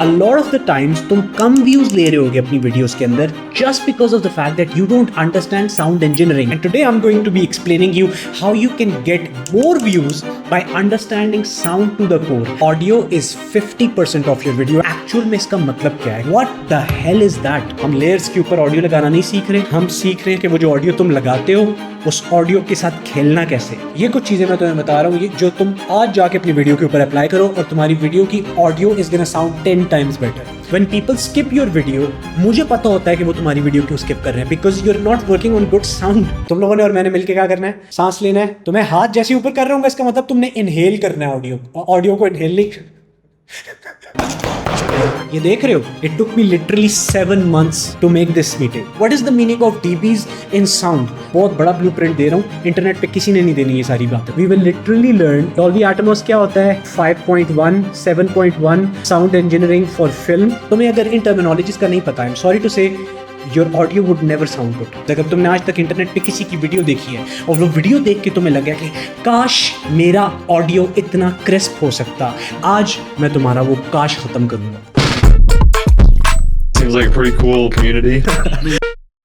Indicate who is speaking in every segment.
Speaker 1: A lot of the times तुम कम views ले रहे होगे अपनी वीडियोस के अंदर just because of the fact that you don't understand sound engineering. And today I'm going to be explaining you how you can get more views by understanding sound to the core. Audio is 50% of your video. Actual में इसका मतलब क्या है? What the hell is that? हम layers के ऊपर audio लगाना नहीं सीख रहे, हम सीख रहे हैं कि वो जो ऑडियो तुम लगाते हो उस ऑडियो के साथ खेलना कैसे। ये कुछ चीजें मैं तुम्हें बता रहा हूँ, ये जो तुम आज जाके अपनी वीडियो के ऊपर अप्लाई करो और तुम्हारी वीडियो की audio is gonna sound 10 times better. When people skip your video, मुझे पता होता है कि वो तुम्हारी वीडियो क्यों स्किप कर रहे हैं, because you're not working on good sound. तुम लोगों ने और मैंने मिलके क्या करना है, सांस लेना है। तो मैं हाथ जैसे ऊपर कर रहा हूँ इसका मतलब तुमने इनहेल करना है ऑडियो को इनहेल नहीं। ये देख रहे हो, it took me literally 7 months to make this meeting. What is the meaning of dBs in sound? बहुत बड़ा ब्लूप्रिंट दे रहा हूँ, इंटरनेट पे किसी ने नहीं देनी ये सारी बातें। We will literally learn Dolby Atmos क्या होता है, 5.1, 7.1, sound engineering for film. तुम्हें अगर इन टर्मिनोलॉजीज का नहीं पता है, I'm sorry to say, your audio would never sound good. अगर तुमने आज तक इंटरनेट पे किसी की वीडियो देखी है और वो वीडियो देख के तुम्हें लगा कि काश मेरा ऑडियो इतना क्रिस्प हो सकता, आज मैं तुम्हारा वो काश खत्म करूंगा।
Speaker 2: Seems like a pretty cool community.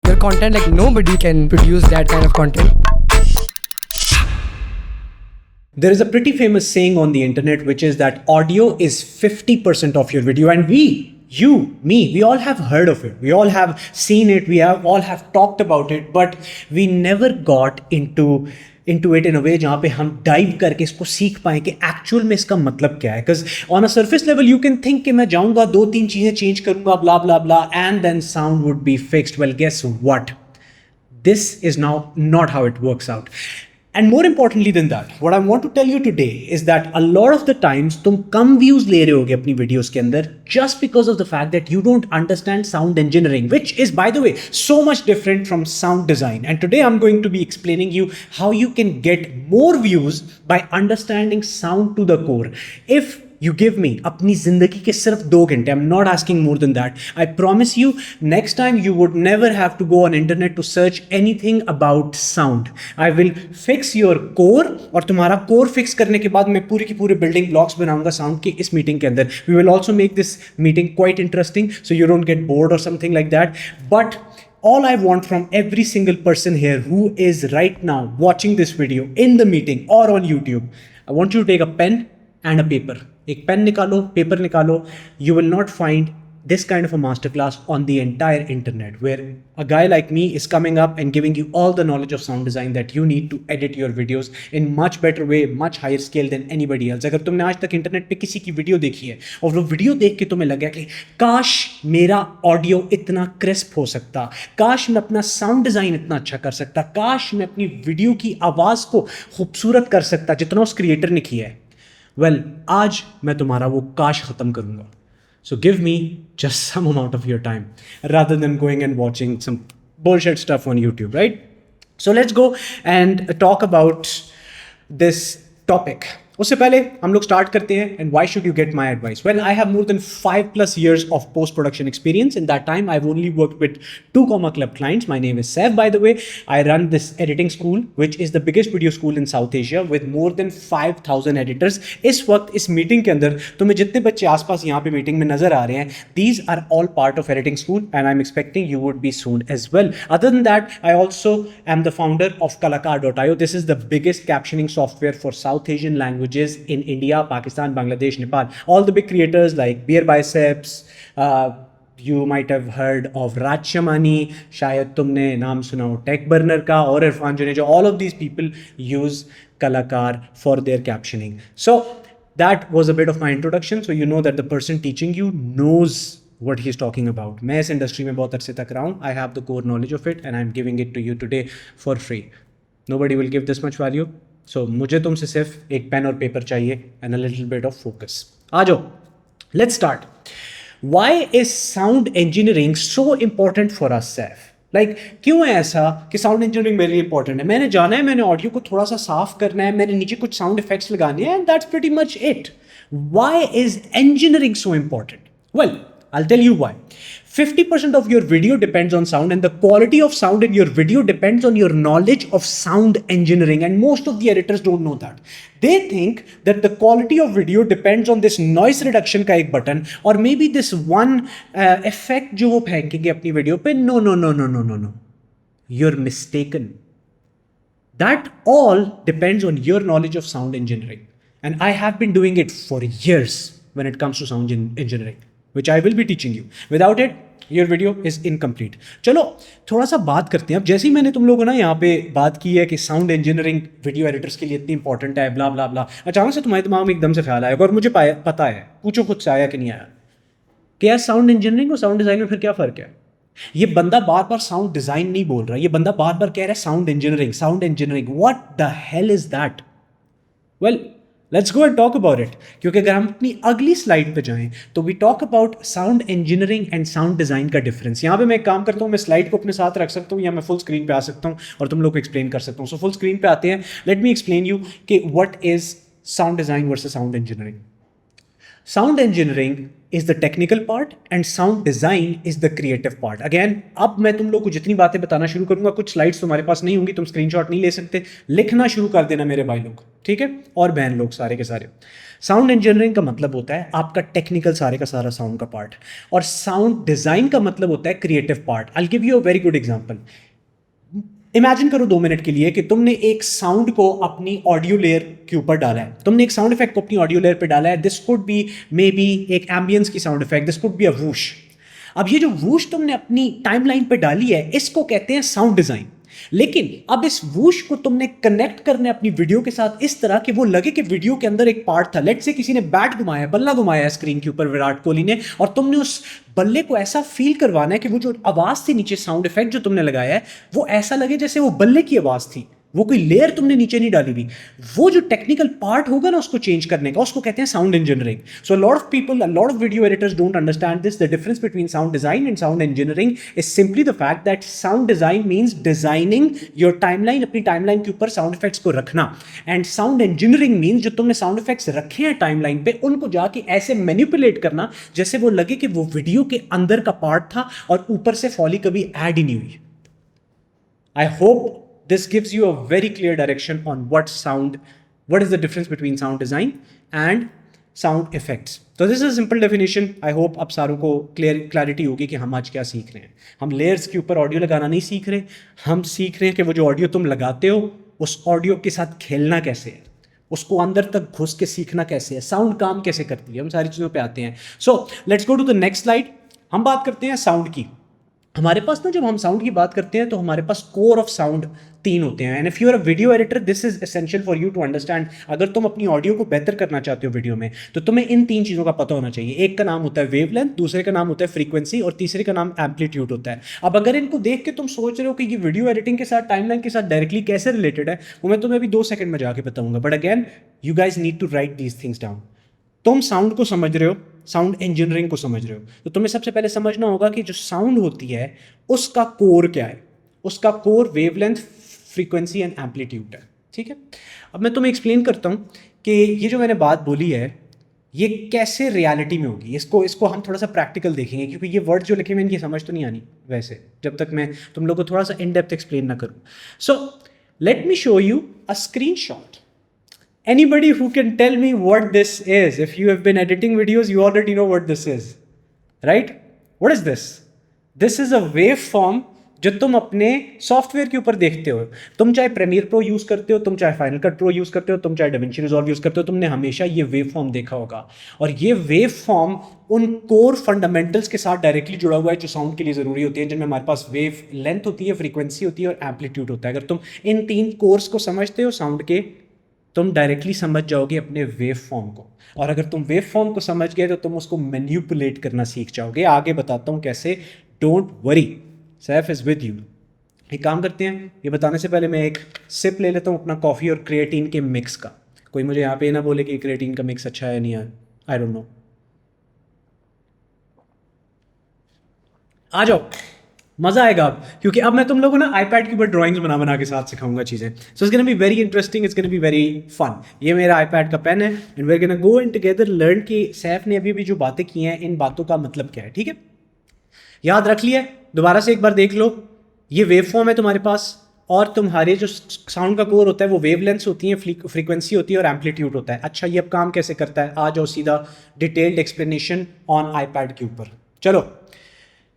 Speaker 3: Your content, like nobody can produce that kind of content.
Speaker 1: There is a pretty famous saying on the internet which is that audio is 50% of your video, and you, me, we all have heard of it. We all have seen it. We all have talked about it, but we never got into it in a way जहाँ पे हम dive करके इसको सीख पाए कि actual में इसका मतलब क्या है। Because on a surface level you can think कि मैं जाऊँगा 2-3 चीज़ें चेंज करूँगा blah blah blah and then sound would be fixed. Well, guess what? This is now not how it works out. And more importantly than that, what I want to tell you today is that a lot of the times तुम कम views ले रहे होगे अपनी videos के अंदर just because of the fact that you don't understand sound engineering, which is, by the way, so much different from sound design. And today I'm going to be explaining you how you can get more views by understanding sound to the core. If you give me अपनी जिंदगी के सिर्फ 2 घंटे, I'm not asking more than that. I promise you, next time you would never have to go on internet to search anything about sound. I will fix your core, और तुम्हारा core fix करने के बाद मैं पूरी की पूरी building blocks बनाऊंगा sound की इस meeting के अंदर. We will also make this meeting quite interesting so you don't get bored or something like that. But all I want from every single person here who is right now watching this video in the meeting or on YouTube, I want you to take a pen and a paper. एक pen निकालो, paper निकालो. You will not find this kind of a masterclass on the entire internet where a guy like me is coming up and giving you all the knowledge of sound design that you need to edit your videos in much better way, much higher scale than anybody else. अगर तुमने आज तक internet पे किसी की video देखी है और वो वीडियो देख के तुम्हें लगा कि काश मेरा ऑडियो इतना क्रिस्प हो सकता, काश मैं अपना साउंड डिज़ाइन इतना अच्छा कर सकता, काश मैं अपनी वीडियो की आवाज़ को खूबसूरत कर सकता जितना उस क्रिएटर ने किया है, well, आज मैं तुम्हारा वो काश खत्म करूंगा. So give me just some amount of your time rather than going and watching some bullshit stuff on YouTube, right? So let's go and talk about this topic. उससे पहले हम लोग स्टार्ट करते हैं. And why should you get my advice? Well, I have more than 5+ years of post-production experience. In that time, I've only worked with 2 Comma Club clients. My name is Saif, by the way. I run this editing school, which is the biggest video school in South Asia with more than 5,000 editors. इस वक्त इस meeting के अंदर तुम्हें जितने बच्चे आसपास यहाँ पे मीटिंग में नजर आ रहे हैं, these are all part of editing school, and I'm expecting you would be soon as well. Other than that, I also am the founder of Kalacar.io. This is the biggest captioning software for South Asian languages in India, Pakistan, Bangladesh, Nepal. All the big creators like Beer Biceps, you might have heard of Raj Shamani, शायद तुमने नाम सुना हो Tech Burner का, और Irfan Juneja. All of these people use Kalacar for their captioning. So that was a bit of my introduction, so you know that the person teaching you knows what he's talking about. मैं इस industry में बहुत अरसे तक रहा हूँ. I have the core knowledge of it and I'm giving it to you today for free. Nobody will give this much value. So मुझे तुमसे सिर्फ एक पेन और पेपर चाहिए and a little bit of focus. आ जाओ, let's start. Why is sound engineering so important for us, Saif? Like, क्यों है ऐसा कि साउंड इंजीनियरिंग मेरे लिए इंपॉर्टेंट है? मैंने जाना है, मैंने ऑडियो को थोड़ा सा साफ करना है, मैंने नीचे कुछ साउंड इफेक्ट्स लगाने हैं, and that's pretty much it. Why is engineering so important? Well, I'll tell you why. 50% of your video depends on sound, and the quality of sound in your video depends on your knowledge of sound engineering. And most of the editors don't know that. They think that the quality of video depends on this noise reduction का एक button, or maybe this one effect जो वो फेंकेंगे अपनी video पे. No. You're mistaken. That all depends on your knowledge of sound engineering. And I have been doing it for years when it comes to sound engineering, which I will be teaching you. Without it, your video is incomplete. चलो थोड़ा सा बात करते हैं. अब जैसे ही मैंने तुम लोगों को ना यहाँ पे बात की है कि साउंड इंजीनियरिंग वीडियो एडिटर्स के लिए इतनी इंपॉर्टेंट है, ब्ला ब्ला ब्ला, अचानक से तुम्हारे दिमाग में एकदम से ख्याल आएगा, और मुझे पता है, पूछो खुद से आया कि नहीं आया, कि यार साउंड इंजीनियरिंग और साउंड डिजाइन में फिर क्या फ़र्क है. ये बंदा बार बार साउंड डिजाइन नहीं बोल रहा, ये बंदा बार बार कह रहा है sound engineering. What the hell is that? Well, let's go and talk about it. क्योंकि अगर हम अपनी अगली स्लाइड पे जाएं तो we talk about sound engineering and sound design का डिफरेंस. यहाँ पे मैं एक काम करता हूँ, मैं स्लाइड को अपने साथ रख सकता हूँ या मैं फुल स्क्रीन पे आ सकता हूँ और तुम लोग को एक्सप्लेन कर सकता हूँ. सो फुल स्क्रीन पे आते हैं. लेट मी एक्सप्लेन यू कि what is sound design versus sound engineering. Sound engineering is the technical part and sound design is the creative part. Again, अब मैं तुम लोग को जितनी बातें बताना शुरू करूंगा, कुछ स्लाइड्स तुम्हारे पास नहीं होंगी, तुम स्क्रीनशॉट नहीं ले सकते, लिखना शुरू कर देना मेरे भाई लोग, ठीक है, और बहन लोग सारे के सारे. साउंड इंजीनियरिंग का मतलब होता है आपका टेक्निकल सारे का सारा साउंड का पार्ट, और साउंड डिजाइन का मतलब होता है creative part. I will give you a very good example. Imagine करो 2 मिनट के लिए कि तुमने एक साउंड को अपनी ऑडियो लेयर के ऊपर डाला है, तुमने एक साउंड इफेक्ट को अपनी ऑडियो लेयर पे डाला है. This could be may be एक एम्बियंस की sound effect, this could be a whoosh. अब ये जो वूश तुमने अपनी टाइमलाइन पे डाली है, इसको कहते हैं साउंड डिजाइन. लेकिन अब इस वूश को तुमने कनेक्ट करने अपनी वीडियो के साथ इस तरह कि वो लगे कि वीडियो के अंदर एक पार्ट था. लेट से किसी ने बैट घुमाया, बल्ला घुमाया स्क्रीन के ऊपर विराट कोहली ने, और तुमने उस बल्ले को ऐसा फील करवाना है कि वो जो आवाज थी नीचे, साउंड इफेक्ट जो तुमने लगाया है, वो ऐसा लगे जैसे वो बल्ले की आवाज थी, वो कोई लेयर तुमने नीचे नहीं डाली हुई. वो जो टेक्निकल पार्ट होगा ना उसको चेंज करने का, उसको कहते हैं sound engineering. So lot of people, a lot of video editors don't understand this. The difference between sound design and sound engineering is simply the fact that sound design means designing your timeline, अपनी timeline के ऊपर sound effects को रखना, and sound engineering means जो तुमने sound effects रखे हैं timeline पे, उनको जाके ऐसे मैनिपुलेट करना जैसे वो लगे कि वो वीडियो के अंदर का पार्ट था और ऊपर से फॉली कभी ऐड ही नहीं हुई. I hope this gives you a very clear direction on what is the difference between sound design and sound effects. So this is a simple definition. I hope आप सारों को clarity होगी कि हम आज क्या सीख रहे हैं. हम layers के ऊपर ऑडियो लगाना नहीं सीख रहे, हम सीख रहे हैं कि वो जो ऑडियो तुम लगाते हो उस ऑडियो के साथ खेलना कैसे है, उसको अंदर तक घुस के सीखना कैसे है, साउंड काम कैसे करती है, हम सारी चीज़ों पे आते हैं. So let's go to the next slide. हम बात करते हैं साउंड की. हमारे पास ना, जब हम साउंड की बात करते हैं तो हमारे पास कोर ऑफ साउंड 3 होते हैं. And if you are a video editor, this is essential for you to understand. अगर तुम अपनी ऑडियो को बेहतर करना चाहते हो वीडियो में, तो तुम्हें इन 3 चीज़ों का पता होना चाहिए. एक का नाम होता है वेवलेंथ, दूसरे का नाम होता है फ्रीक्वेंसी, और तीसरे का नाम एम्पलीट्यूड होता है. अब अगर इनको देख के तुम सोच रहे हो कि ये वीडियो एडिटिंग के साथ, टाइमलाइन के साथ डायरेक्टली कैसे रिलेटेड है, वो मैं तुम्हें अभी 2 सेकंड में जाके बताऊंगा. But again, you guys need to write these things down. तुम साउंड को समझ रहे हो, साउंड इंजीनियरिंग को समझ रहे हो, तो तुम्हें सबसे पहले समझना होगा कि जो साउंड होती है उसका कोर क्या है. उसका core wavelength, frequency and amplitude है. ठीक है, अब मैं तुम्हें एक्सप्लेन करता हूँ कि ये जो मैंने बात बोली है ये कैसे रियलिटी में होगी. इसको हम थोड़ा सा प्रैक्टिकल देखेंगे, क्योंकि ये वर्ड जो लिखे हुए इनकी समझ तो नहीं आनी वैसे, जब तक मैं तुम लोग को थोड़ा सा इन डेप्थ एक्सप्लेन ना करूँ. सो let me show you a screen shot. Anybody who can tell me what this is? If you have been editing videos, you already know what this is, right? What is this? This is a waveform जो तुम अपने software के ऊपर देखते हो. तुम चाहे premiere pro use करते हो, तुम चाहे फाइनल कट प्रो यूज़ करते हो, तुम चाहे डाविंची रिजॉल्व यूज़ करते हो, तुमने हमेशा ये वेवफॉर्म देखा होगा. और ये वेवफॉर्म उन कोर फंडामेंटल्स के साथ डायरेक्टली जुड़ा हुआ है जो साउंड के लिए ज़रूरी होती है, जिनमें हमारे पास वेव लेंथ होती है, फ्रीक्वेंसी होती है और एम्पलीट्यूड होता है. अगर तुम इन 3 कोर्स को समझते हो साउंड के, तुम डायरेक्टली समझ जाओगे अपने वेव फॉर्म को. और अगर तुम वेव फॉर्म को समझ गए तो तुम उसको मैनिपुलेट करना सीख जाओगे. आगे बताता हूँ कैसे. Don't worry, Saif is with you. एक काम करते हैं, ये बताने से पहले मैं एक सिप ले लेता हूँ अपना कॉफ़ी और क्रिएटिन के मिक्स का. कोई मुझे यहाँ पे ना बोले कि क्रिएटिन का मिक्स अच्छा है नहीं है, आई डोंट नो. आ जाओ. मजा आएगा अब, क्योंकि अब मैं तुम लोगों को ना आईपैड के ऊपर ड्राइंग्स बना बना के साथ सिखाऊंगा चीज़ें. So it's gonna be very interesting, it's gonna be very fun. ये मेरा आईपैड का पेन है and we are gonna go in together learn कि सैफ ने अभी भी जो बातें की हैं इन बातों का मतलब क्या है. ठीक है, याद रख लिया, दोबारा से एक बार देख लो. ये वेव फॉर्म है तुम्हारे पास और तुम्हारे जो साउंड का कोर होता है वो वेवलेंथ्स होती हैं, फ्रीक्वेंसी होती है और एम्पलीट्यूड होता है. अच्छा, ये अब काम कैसे करता है, आ जाओ सीधा डिटेल्ड एक्सप्लेनेशन ऑन आईपैड के ऊपर. चलो.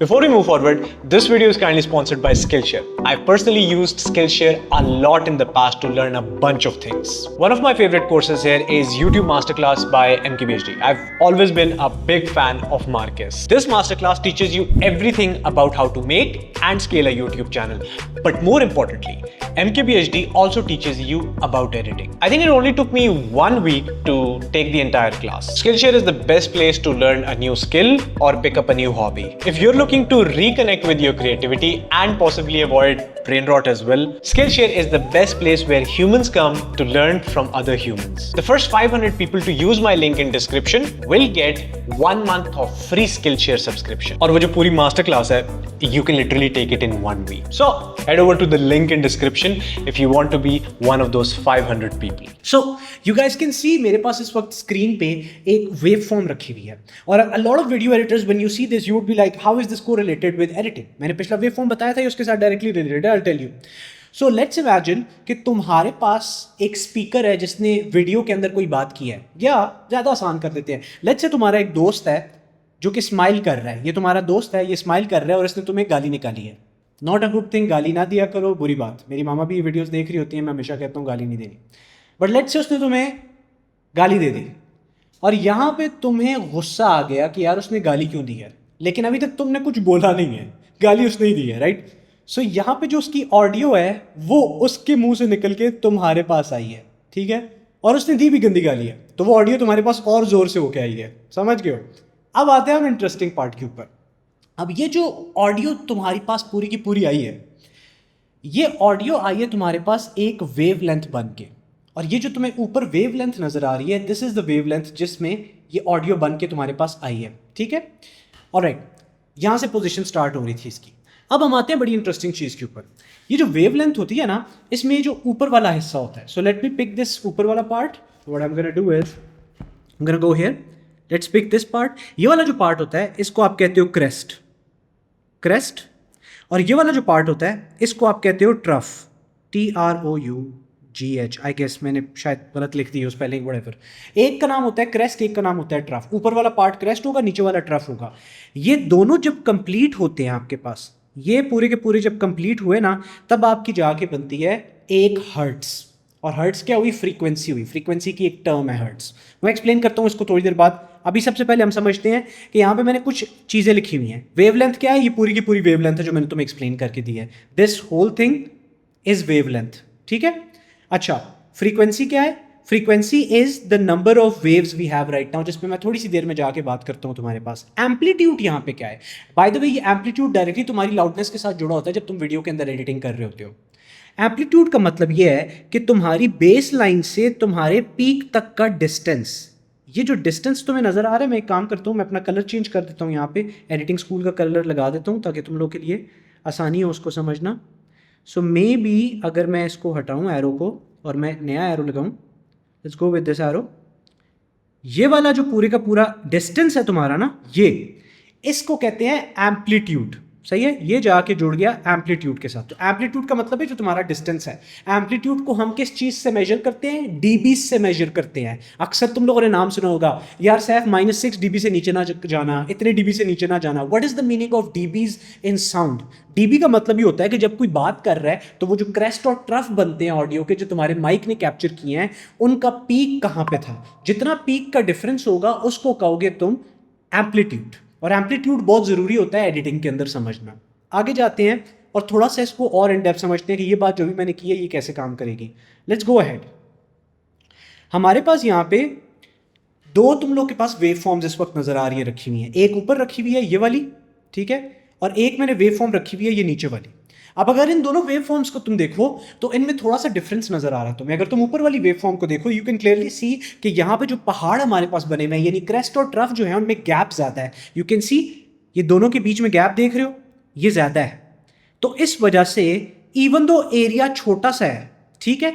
Speaker 2: Before we move forward, this video is kindly sponsored by Skillshare. I've personally used Skillshare a lot in the past to learn a bunch of things. One of my favorite courses here is YouTube Masterclass by MKBHD. I've always been a big fan of Marcus. This masterclass teaches you everything about how to make and scale a YouTube channel. But more importantly, MKBHD also teaches you about editing. I think it only took me 1 week to take the entire class. Skillshare is the best place to learn a new skill or pick up a new hobby. If you're looking to reconnect with your creativity and possibly avoid brain rot as well, Skillshare is the best place where humans come to learn from other humans. The first 500 people to use my link in description will get 1 month of free Skillshare subscription. और वो जो पूरी master class है, you can literally take it in 1 week. So head over to the link in description if you want to be one of those 500 people.
Speaker 1: So you guys can see मेरे पास इस वक्त screen पे एक wave form रखी हुई है और a lot of video editors when you see this you would be like how is this correlated with editing. मैंने पिछला वेव फॉर्म बताया था ये उसके साथ डायरेक्टली रिलेटेड है. I'll tell you. So let's imagine कि तुम्हारे पास एक स्पीकर है जिसने वीडियो के अंदर कोई बात की है, या ज़्यादा आसान कर देते हैं, लेट्स से तुम्हारा एक दोस्त है जो कि स्माइल कर रहा है. ये तुम्हारा दोस्त है, ये स्माइल कर रहा है और इसने तुम्हें गाली निकाली है. नॉट अ गुड थिंग, गाली ना दिया करो, बुरी बात. मेरी मामा भी ये वीडियोस देख रही होती हैं, मैं हमेशा कहता हूँ गाली नहीं देनी. बट लेट्स से उसने तुम्हें गाली दे दी और यहाँ पे तुम्हें गुस्सा आ गया कि यार उसने गाली क्यों दी है, लेकिन अभी तक तुमने कुछ बोला नहीं है, गाली उसने ही दी है, राइट. सो यहाँ पे जो उसकी ऑडियो है वो उसके मुंह से निकल के तुम्हारे पास आई है, ठीक है, और उसने दी भी गंदी गाली है, तो वो ऑडियो तुम्हारे पास और जोर से होके आई है. समझ गए हो. अब आते हैं हम इंटरेस्टिंग पार्ट के ऊपर. अब ये जो ऑडियो तुम्हारे पास पूरी की पूरी आई है, ये ऑडियो आई है तुम्हारे पास एक वेवलेंथ बन के, और ये जो तुम्हें ऊपर वेवलेंथ नजर आ रही है, दिस इज द वेवलेंथ जिसमें ये ऑडियो बन के तुम्हारे पास आई है. ठीक है, ऑलराइट. यहाँ से पोजीशन स्टार्ट हो रही थी इसकी. अब हम आते हैं बड़ी इंटरेस्टिंग चीज़ के ऊपर. ये जो वेवलेंथ होती है ना, इसमें जो ऊपर वाला हिस्सा होता है, so let me pick this ऊपर वाला part. What I am gonna do is I am gonna go here, let's pick this part. ये वाला जो पार्ट होता है इसको आप कहते हो क्रेस्ट, क्रेस्ट. और ये वाला जो पार्ट होता है इसको आप कहते हो ट्रफ, TROUGH. आई गेस मैंने शायद गलत लिख दी है उस स्पेलिंग, व्हाटएवर. एक का नाम होता है क्रेस्ट, एक का नाम होता है ट्रफ. ऊपर वाला पार्ट क्रेस्ट होगा, नीचे वाला ट्रफ होगा. ये दोनों जब कंप्लीट होते हैं आपके पास, ये पूरे के पूरे जब कंप्लीट हुए ना, तब आपकी जाके बनती है एक हर्ट्स. और हर्ट्स क्या हुई, फ्रीक्वेंसी हुई. फ्रीक्वेंसी की एक टर्म है हर्ट्स. मैं एक्सप्लेन करता हूँ इसको थोड़ी देर बाद. अभी सबसे पहले हम समझते हैं कि यहाँ पे मैंने कुछ चीज़ें लिखी हुई हैं. वेवलेंथ क्या है, ये पूरी की पूरी वेवलेंथ है जो मैंने तुम्हें एक्सप्लेन करके दी है. This whole thing is wavelength. ठीक है. अच्छा, फ्रीक्वेंसी क्या है, frequency is the number of waves we have right now, जिसपे मैं थोड़ी सी देर में जाके बात करता हूँ तुम्हारे पास. एम्पलीट्यूड यहाँ पे क्या है, बाय द वे ये एम्पलीट्यूड डायरेक्टली तुम्हारी लाउडनेस के साथ जुड़ा होता है जब तुम वीडियो के अंदर एडिटिंग कर रहे होते हो. एम्पलीट्यूड का मतलब ये है कि तुम्हारी बेस लाइन से तुम्हारे पीक तक का डिस्टेंस, ये जो डिस्टेंस तुम्हें नजर आ रहा है, मैं एक काम करता हूँ, मैं अपना कलर चेंज कर देता हूँ, यहाँ पे एडिटिंग स्कूल का कलर लगा देता हूँ ताकि तुम लोग के लिए आसानी हो उसको समझना. सो मे बी अगर मैं इसको हटाऊँ एरो को और मैं नया एरो लगाऊँ, let's go with this arrow. ये वाला जो पूरे का पूरा डिस्टेंस है तुम्हारा ना, ये इसको कहते हैं एम्पलीट्यूड. सही है, ये जाके जुड़ गया एम्पलीट्यूड के साथ. तो एम्पलीट्यूड का मतलब है जो तुम्हारा डिस्टेंस है. एम्पलीट्यूड को हम किस चीज से मेजर करते हैं, डीबी से मेजर करते हैं. अक्सर तुम लोगों ने नाम सुना होगा, यार सैफ -6 dB से नीचे ना जाना, इतने dB से नीचे ना जाना. What is the meaning of dBs in sound. DB का मतलब ये होता है कि जब कोई बात कर रहा है तो वो जो क्रेस्ट और ट्रफ बनते हैं ऑडियो के, जो तुम्हारे माइक ने कैप्चर किए हैं, उनका पीक कहाँ पे था. जितना पीक का डिफरेंस होगा उसको कहोगे तुम एम्पलीट्यूड. और एम्पलीट्यूड बहुत ज़रूरी होता है एडिटिंग के अंदर समझना. आगे जाते हैं और थोड़ा सा इसको और इन डेप्थ समझते हैं कि ये बात जो भी मैंने की है ये कैसे काम करेगी. Let's go ahead. हमारे पास यहाँ पे दो तुम लोग के पास वेव फॉर्म्स इस वक्त नज़र आ रही है, रखी हुई हैं. एक ऊपर रखी हुई है ये वाली, ठीक है, और एक मैंने वेव फॉर्म रखी हुई है ये नीचे वाली. अब अगर इन दोनों वेव फॉर्म्स को तुम देखो तो इनमें थोड़ा सा डिफरेंस नजर आ रहा है तुम्हें. अगर तुम ऊपर वाली वेव फॉर्म को देखो, यू कैन क्लियरली सी कि यहाँ पे जो पहाड़ हमारे पास बने हुए हैं, यानी क्रेस्ट और ट्रफ जो है उनमें गैप ज्यादा है. यू कैन सी ये दोनों के बीच में गैप देख रहे हो, ये ज्यादा है. तो इस वजह से इवन दो एरिया छोटा सा है, ठीक है,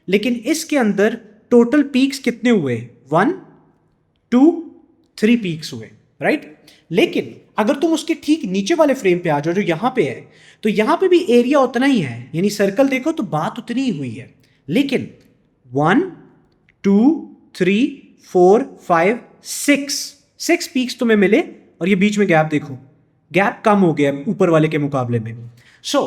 Speaker 1: लेकिन इसके अंदर टोटल पीक्स कितने हुए? 1 2 3 पीक्स हुए, राइट। लेकिन अगर तुम उसके ठीक नीचे वाले फ्रेम पे आ जाओ जो यहां पे है, तो यहां पे भी एरिया उतना ही है, यानी सर्कल देखो तो बात उतनी ही हुई है, लेकिन 1 2 3 4 5 6 पीक्स तुम्हें मिले और ये बीच में गैप देखो, गैप कम हो गया ऊपर वाले के मुकाबले में। सो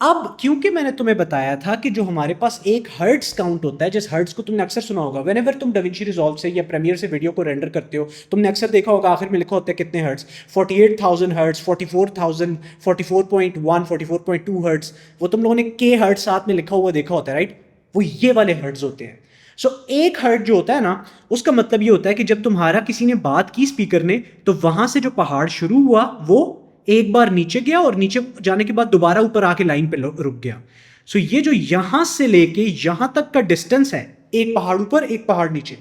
Speaker 1: अब क्योंकि मैंने तुम्हें बताया था कि जो हमारे पास एक हर्ट्स काउंट होता है, जिस हर्ट्स को तुमने अक्सर सुना होगा व्हेनेवर तुम डविंची रिजॉल्व से या प्रीमियर से वीडियो को रेंडर करते हो, तुमने अक्सर देखा होगा आखिर में लिखा होता है कितने हर्ट्स, 48,000 हर्ट्स, 44,000, 44.1, 44.2 हर्ट्स, वो तुम लोगों ने के हर्ट्स साथ में लिखा हुआ देखा होता है, राइट। वो ये वाले हर्ट्स होते हैं। सो एक हर्ट जो होता है ना, उसका मतलब ये होता है कि जब तुम्हारा किसी ने बात की स्पीकर ने, तो वहां से जो पहाड़ शुरू हुआ वो एक बार नीचे गया और नीचे जाने के बाद दोबारा ऊपर आके लाइन पे रुक गया। सो ये जो यहां से लेके यहां तक का डिस्टेंस है, एक पहाड़ ऊपर एक पहाड़ नीचे,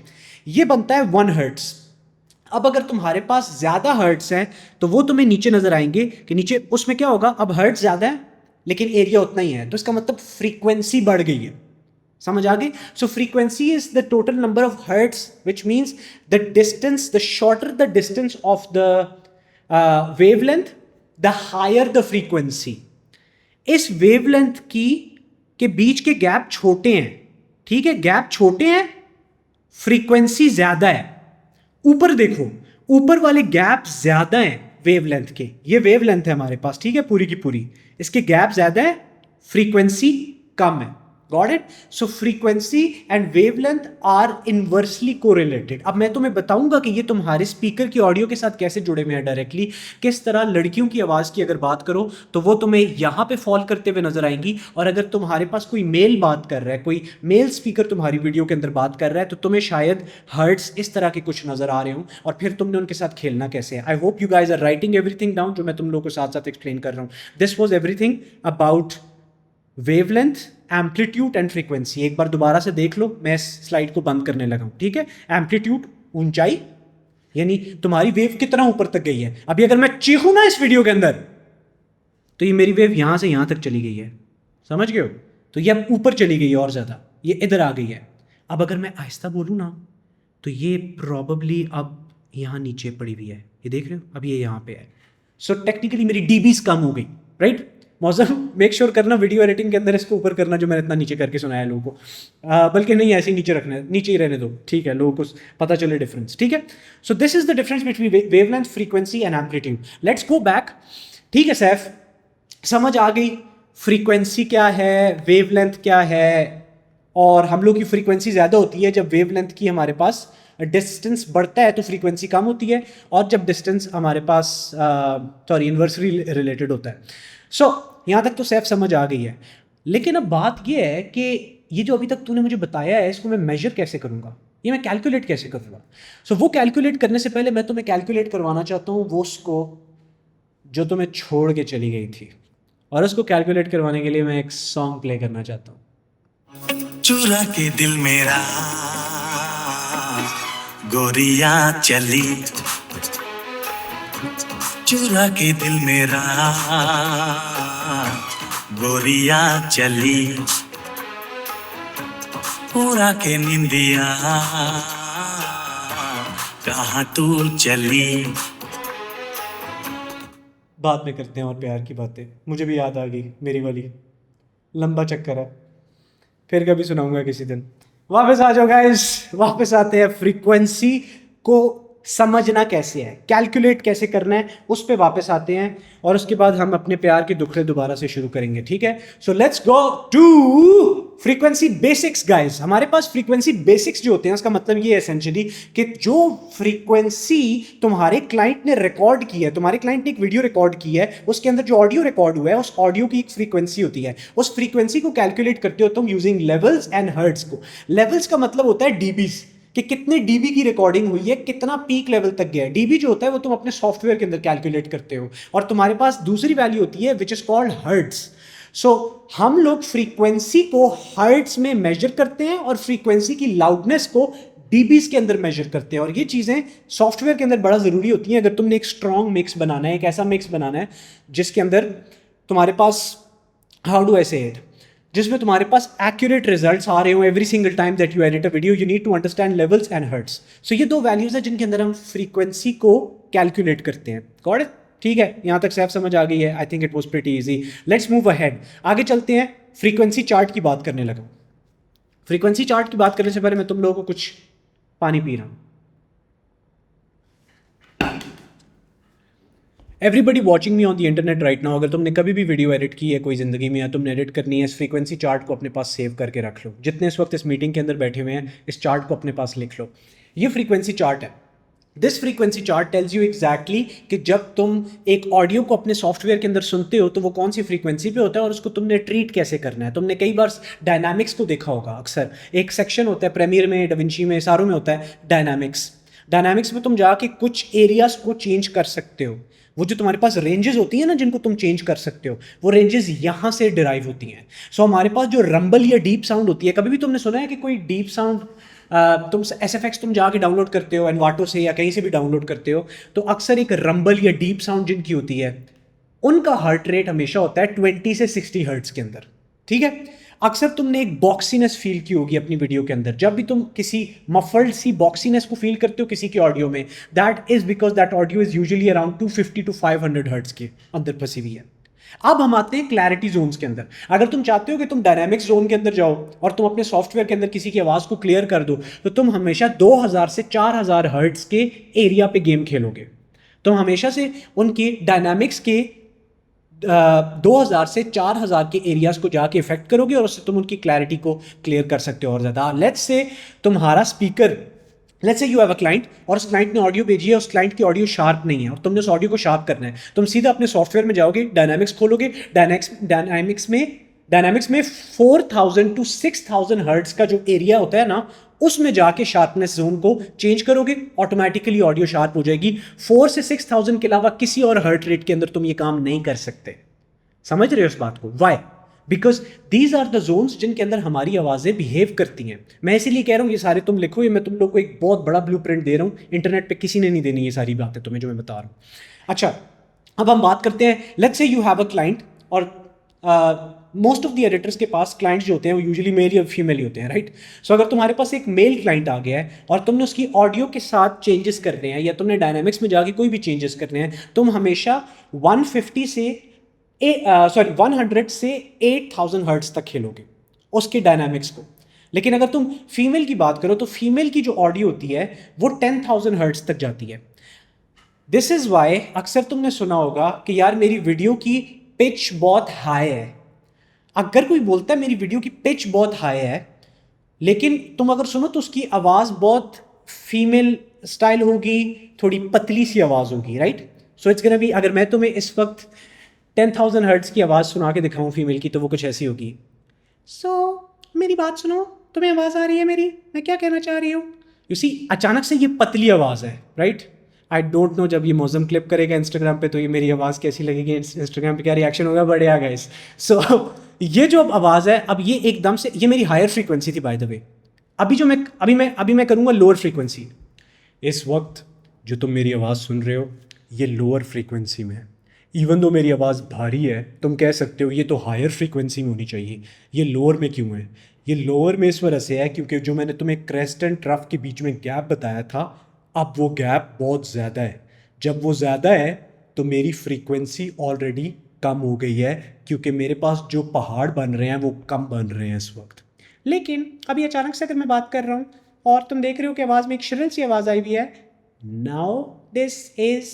Speaker 1: ये बनता है 1 हर्ट्स। अब अगर तुम्हारे पास ज्यादा हर्ट्स हैं तो वो तुम्हें नीचे नजर आएंगे कि नीचे उसमें क्या होगा, अब हर्ट्स ज्यादा है लेकिन एरिया उतना ही है, तो इसका मतलब फ्रीक्वेंसी बढ़ गई है। समझ आ गई? So frequency is the total number of hertz, which means the distance, the shorter the distance of the wavelength, the higher the frequency. इस वेवलेंथ के बीच के गैप छोटे हैं, ठीक है, गैप छोटे हैं, फ्रीक्वेंसी ज्यादा है। ऊपर देखो, ऊपर वाले गैप ज्यादा हैं वेवलेंथ के, ये वेवलेंथ है हमारे पास, ठीक है, पूरी की पूरी, इसके गैप ज्यादा है, फ्रीक्वेंसी कम है। Got it? So frequency and wavelength are inversely correlated. अब मैं तुम्हें बताऊंगा कि ये तुम्हारे स्पीकर की ऑडियो के साथ कैसे जुड़े हुए हैं डायरेक्टली। किस तरह लड़कियों की आवाज़ की अगर बात करो तो वो तुम्हें यहाँ पे फॉल करते हुए नजर आएंगी, और अगर तुम्हारे पास कोई मेल बात कर रहा है, कोई मेल स्पीकर तुम्हारी वीडियो के अंदर बात कर रहा है, तो तुम्हें शायद हर्ट्स इस तरह के कुछ नजर आ रहे हो, और फिर तुमने उनके साथ खेलना कैसे है। I hope you guys are writing everything down जो मैं तुम लोगों को साथ साथ एक्सप्लेन कर रहा हूँ। This was everything about wavelength, amplitude and frequency. एक बार दोबारा से देख लो, मैं इस स्लाइड को बंद करने लगा हूं, ठीक है। एम्पलीट्यूड ऊंचाई, यानी तुम्हारी वेव कितना ऊपर तक गई है। अभी अगर मैं चीखूं ना इस वीडियो के अंदर, तो ये मेरी वेव यहां से यहां तक चली गई है, समझ गए हो? तो ये अब ऊपर चली गई है और ज्यादा, ये इधर आ गई है। अब अगर मैं आहिस्ता बोलूं ना, तो ये प्रॉबेबली अब यहां नीचे पड़ी हुई है, ये देख रहे हो, अब ये यहां पे है। सो टेक्निकली मेरी डीबीज कम हो गई, राइट। मौसम मेक श्योर करना वीडियो एडिटिंग के अंदर इसको ऊपर करना, जो मैंने इतना नीचे करके सुनाया लोगों को, बल्कि नहीं, ऐसे ही नीचे रखना है, नीचे ही रहने दो, ठीक है, लोगों को पता चले डिफरेंस, ठीक है। So this is the difference between wavelength, frequency and amplitude. Let's go back, ठीक है सैफ, समझ आ गई फ्रीक्वेंसी क्या है, वेवलेंथ क्या है, और हम लोग की फ्रीक्वेंसी ज़्यादा होती है जब वेवलेंथ की हमारे पास डिस्टेंस बढ़ता है तो फ्रीक्वेंसी कम होती है, और जब डिस्टेंस हमारे पास सॉरी इन्वर्सली रिलेटेड होता है। सो यहाँ तक तो सैफ समझ आ गई है, लेकिन अब बात ये है कि ये जो अभी तक तूने मुझे बताया है, इसको मैं मेजर कैसे करूँगा, ये मैं कैलकुलेट कैसे करूँगा। सो वो कैलकुलेट करने से पहले मैं तुम्हें कैलकुलेट करवाना चाहता हूँ वो उसको जो तुम्हें छोड़ के चली गई थी, और उसको कैलकुलेट करवाने के लिए मैं एक सॉन्ग प्ले करना चाहता हूँ।
Speaker 4: चुरा के दिल मेरा गोरिया चली, चुरा के दिल मेरा गोरिया चली, पूरा के निंदिया कहाँ तू चली।
Speaker 1: बाद में करते हैं और प्यार की बातें, मुझे भी याद आ गई मेरी वाली, लंबा चक्कर है, फिर कभी सुनाऊंगा किसी दिन। वापस आ जाओ गाइस, वापस आते हैं फ्रीक्वेंसी को समझना कैसे है, कैलकुलेट कैसे करना है, उस पे वापस आते हैं, और उसके बाद हम अपने प्यार के दुखड़े दोबारा से शुरू करेंगे, ठीक है। So let's go to frequency basics guys. हमारे पास फ्रीक्वेंसी बेसिक्स जो होते हैं, उसका मतलब ये है एसेंशियली कि जो फ्रीक्वेंसी तुम्हारे क्लाइंट ने रिकॉर्ड की है, तुम्हारे क्लाइंट ने एक वीडियो रिकॉर्ड की है, उसके अंदर जो ऑडियो रिकॉर्ड हुआ है, उस ऑडियो की एक फ्रीक्वेंसी होती है। उस फ्रीक्वेंसी को कैलकुलेट करते हो तुम यूजिंग लेवल्स एंड हर्ट्ज को। लेवल्स का मतलब होता है डीबीज, कि कितने डीबी की रिकॉर्डिंग हुई है, कितना पीक लेवल तक गया है। डीबी जो होता है वो तुम अपने सॉफ्टवेयर के अंदर कैलकुलेट करते हो, और तुम्हारे पास दूसरी वैल्यू होती है विच इज कॉल्ड हर्ट्ज। सो हम लोग फ्रीक्वेंसी को हर्ट्ज में मेजर करते हैं और फ्रीक्वेंसी की लाउडनेस को डीबीज के अंदर मेजर करते हैं, और ये चीज़ें सॉफ्टवेयर के अंदर बड़ा ज़रूरी होती हैं अगर तुमने एक स्ट्रॉन्ग मिक्स बनाना है, एक ऐसा मिक्स बनाना है जिसके अंदर तुम्हारे पास, how do I say it, जिसमें तुम्हारे पास एक्यूरेट रिजल्ट्स आ रहे हो every single time that you edit a video, you need to understand levels and hertz. So ये दो वैल्यूज है जिनके अंदर हम फ्रीक्वेंसी को कैलकुलेट करते हैं. Got it? ठीक है, यहाँ तक सब समझ आ गई है. I think it was pretty easy. Let's move ahead. आगे चलते हैं, फ्रीक्वेंसी चार्ट की बात करने लगा. फ्रीक्वेंसी चार्ट की बात करने से पहले मैं तुम लोगों को कुछ पानी पी रहा हूं. Everybody watching me on the internet right now, अगर तुमने कभी भी वीडियो एडिट की है कोई ज़िंदगी में या तुमने एडिट करनी है, इस फ्रीक्वेंसी चार्ट को अपने पास सेव करके रख लो. जितने इस वक्त इस मीटिंग के अंदर बैठे हुए हैं, इस चार्ट को अपने पास लिख लो. ये फ्रीक्वेंसी चार्ट है. This frequency chart tells you exactly कि जब तुम एक ऑडियो को अपने सॉफ्टवेयर के अंदर सुनते हो तो वो कौन सी फ्रीक्वेंसी पे होता है और उसको तुमने ट्रीट कैसे करना है. तुमने कई बार डायनामिक्स को देखा होगा. अक्सर एक सेक्शन होता है प्रीमियर में, डाविंची में, सारों में होता है डायनामिक्स. डायनामिक्स में तुम जाके कुछ एरियाज को चेंज कर सकते हो. वो जो तुम्हारे पास रेंजेस होती हैं ना जिनको तुम चेंज कर सकते हो, वो रेंजेस यहाँ से डिराइव होती हैं. सो हमारे पास जो रंबल या डीप साउंड होती है, कभी भी तुमने सुना है कि कोई डीप साउंड तुम SFX तुम जाके डाउनलोड करते हो एनवाटो से या कहीं से भी डाउनलोड करते हो, तो अक्सर एक रंबल या डीप साउंड जिनकी होती है उनका हार्ट रेट हमेशा होता है 20 से 60 हर्ट्ज के अंदर. ठीक है. अक्सर तुमने एक बॉक्सीनेस फील की होगी अपनी वीडियो के अंदर. जब भी तुम किसी मफल्ड सी बॉक्सीनेस को फील करते हो किसी के ऑडियो में, that is because that audio is usually around 250 to 500 hertz के अंदर फंसी हुई है. अब हम आते हैं क्लैरिटी जोन्स के अंदर. अगर तुम चाहते हो कि तुम डायनामिक्स जोन के अंदर जाओ और तुम अपने सॉफ्टवेयर के अंदर किसी की आवाज़ को क्लियर कर दो, तो तुम हमेशा 2000 से 4000 हर्ट्ज के एरिया पे गेम खेलोगे. तुम हमेशा से उनके डायनामिक्स के 2000 से 4000 के एरियाज को जाके इफेक्ट करोगे और उससे तुम उनकी क्लैरिटी को क्लियर कर सकते हो और ज़्यादा. लेट्स से तुम्हारा speaker, let's say you have a client और उस क्लाइंट ने ऑडियो भेजी है, उस क्लाइंट की ऑडियो शार्प नहीं है और तुमने उस ऑडियो को शार्प करना है. तुम सीधा अपने सॉफ्टवेयर में जाओगे, डायनामिक्स खोलोगे, डायनामिक्स में 4000 to 6000 हर्ट्ज का जो एरिया होता है ना, उसमें जाके शार्पनेस जोन को चेंज करोगे, ऑटोमेटिकली ऑडियो शार्प हो जाएगी. 4 से 6000 के अलावा किसी और हर्ट रेट के अंदर तुम ये काम नहीं कर सकते. समझ रहे हो इस बात को? Why? Because these are the zones जिनके अंदर हमारी आवाज़ें बिहेव करती हैं. मैं इसीलिए कह रहा हूँ ये सारे तुम लिखो, ये मैं तुम लोग को एक बहुत बड़ा ब्लूप्रिंट दे रहा हूँ. इंटरनेट पे किसी ने नहीं देनी ये सारी बातें तुम्हें जो मैं बता रहा हूँ. अच्छा, अब हम बात करते हैं. Let's say you have a client और मोस्ट ऑफ द एडिटर्स के पास क्लाइंट्स जो होते हैं वो यूजुअली मेल या फीमेल ही होते हैं, राइट? सो अगर तुम्हारे पास एक मेल क्लाइंट आ गया है और तुमने उसकी ऑडियो के साथ चेंजेस करने हैं या तुमने डायनामिक्स में जाके कोई भी चेंजेस करने हैं, तुम हमेशा 100 से 8000 हर्ट्ज तक खेलोगे उसके डायनामिक्स को. लेकिन अगर तुम फीमेल की बात करो तो फीमेल की जो ऑडियो होती है वो 10,000 हर्ट्ज तक जाती है. दिस इज वाई अक्सर तुमने सुना होगा कि यार मेरी वीडियो की पिच बहुत हाई है. अगर कोई बोलता है मेरी वीडियो की पिच बहुत हाई है, लेकिन तुम अगर सुनो तो उसकी आवाज़ बहुत फीमेल स्टाइल होगी, थोड़ी पतली सी आवाज़ होगी, right? So it's gonna B, अगर मैं तुम्हें इस वक्त 10,000 हर्ट्ज की आवाज़ सुना के दिखाऊं फीमेल की, तो वो कुछ ऐसी होगी. सो मेरी बात सुनो, तुम्हें आवाज़ आ रही है मेरी, मैं क्या कहना चाह रही हूँ? यू सी, अचानक से ये पतली आवाज़ है, राइट? आई डोंट नो जब ये मौजम क्लिप करेगा इंस्टाग्राम पे तो ये मेरी आवाज़ कैसी लगेगी, इंस्टाग्राम पे क्या रिएक्शन होगा, बढ़िया गाइस. सो ये जो अब आवाज़ है, अब ये एकदम से, ये मेरी हायर फ्रीक्वेंसी थी बाय द वे. अभी मैं करूँगा लोअर फ्रीक्वेंसी. इस वक्त जो तुम मेरी आवाज़ सुन रहे हो ये लोअर फ्रीक्वेंसी में है. इवन दो मेरी आवाज़ भारी है, तुम कह सकते हो ये तो हायर फ्रीक्वेंसी में होनी चाहिए, ये लोअर में क्यों है? ये लोअर में इस वजह से है क्योंकि जो मैंने तुम्हें क्रेस्ट एंड ट्रफ के बीच में गैप बताया था, अब वो गैप बहुत ज़्यादा है. जब वो ज़्यादा है तो मेरी फ्रीक्वेंसी ऑलरेडी कम हो गई है क्योंकि मेरे पास जो पहाड़ बन रहे हैं वो कम बन रहे हैं इस वक्त. लेकिन अभी अचानक से अगर मैं बात कर रहा हूँ और तुम देख रहे हो कि आवाज़ में एक श्रिल सी आवाज़ आई हुई है, now this is,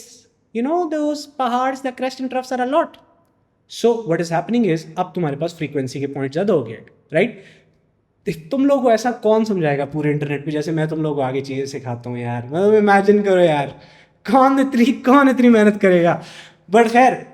Speaker 1: you know, those पहाड़, the crest and troughs are a lot. So what is happening is अब तुम्हारे पास फ्रीक्वेंसी के पॉइंट ज़्यादा हो गए, राइट? तुम लोग को ऐसा कौन समझाएगा पूरे इंटरनेट पे जैसे मैं तुम लोग को आगे चीज़ें सिखाता हूँ यार. इमेजिन करो यार, कौन इतनी मेहनत करेगा. बट खैर,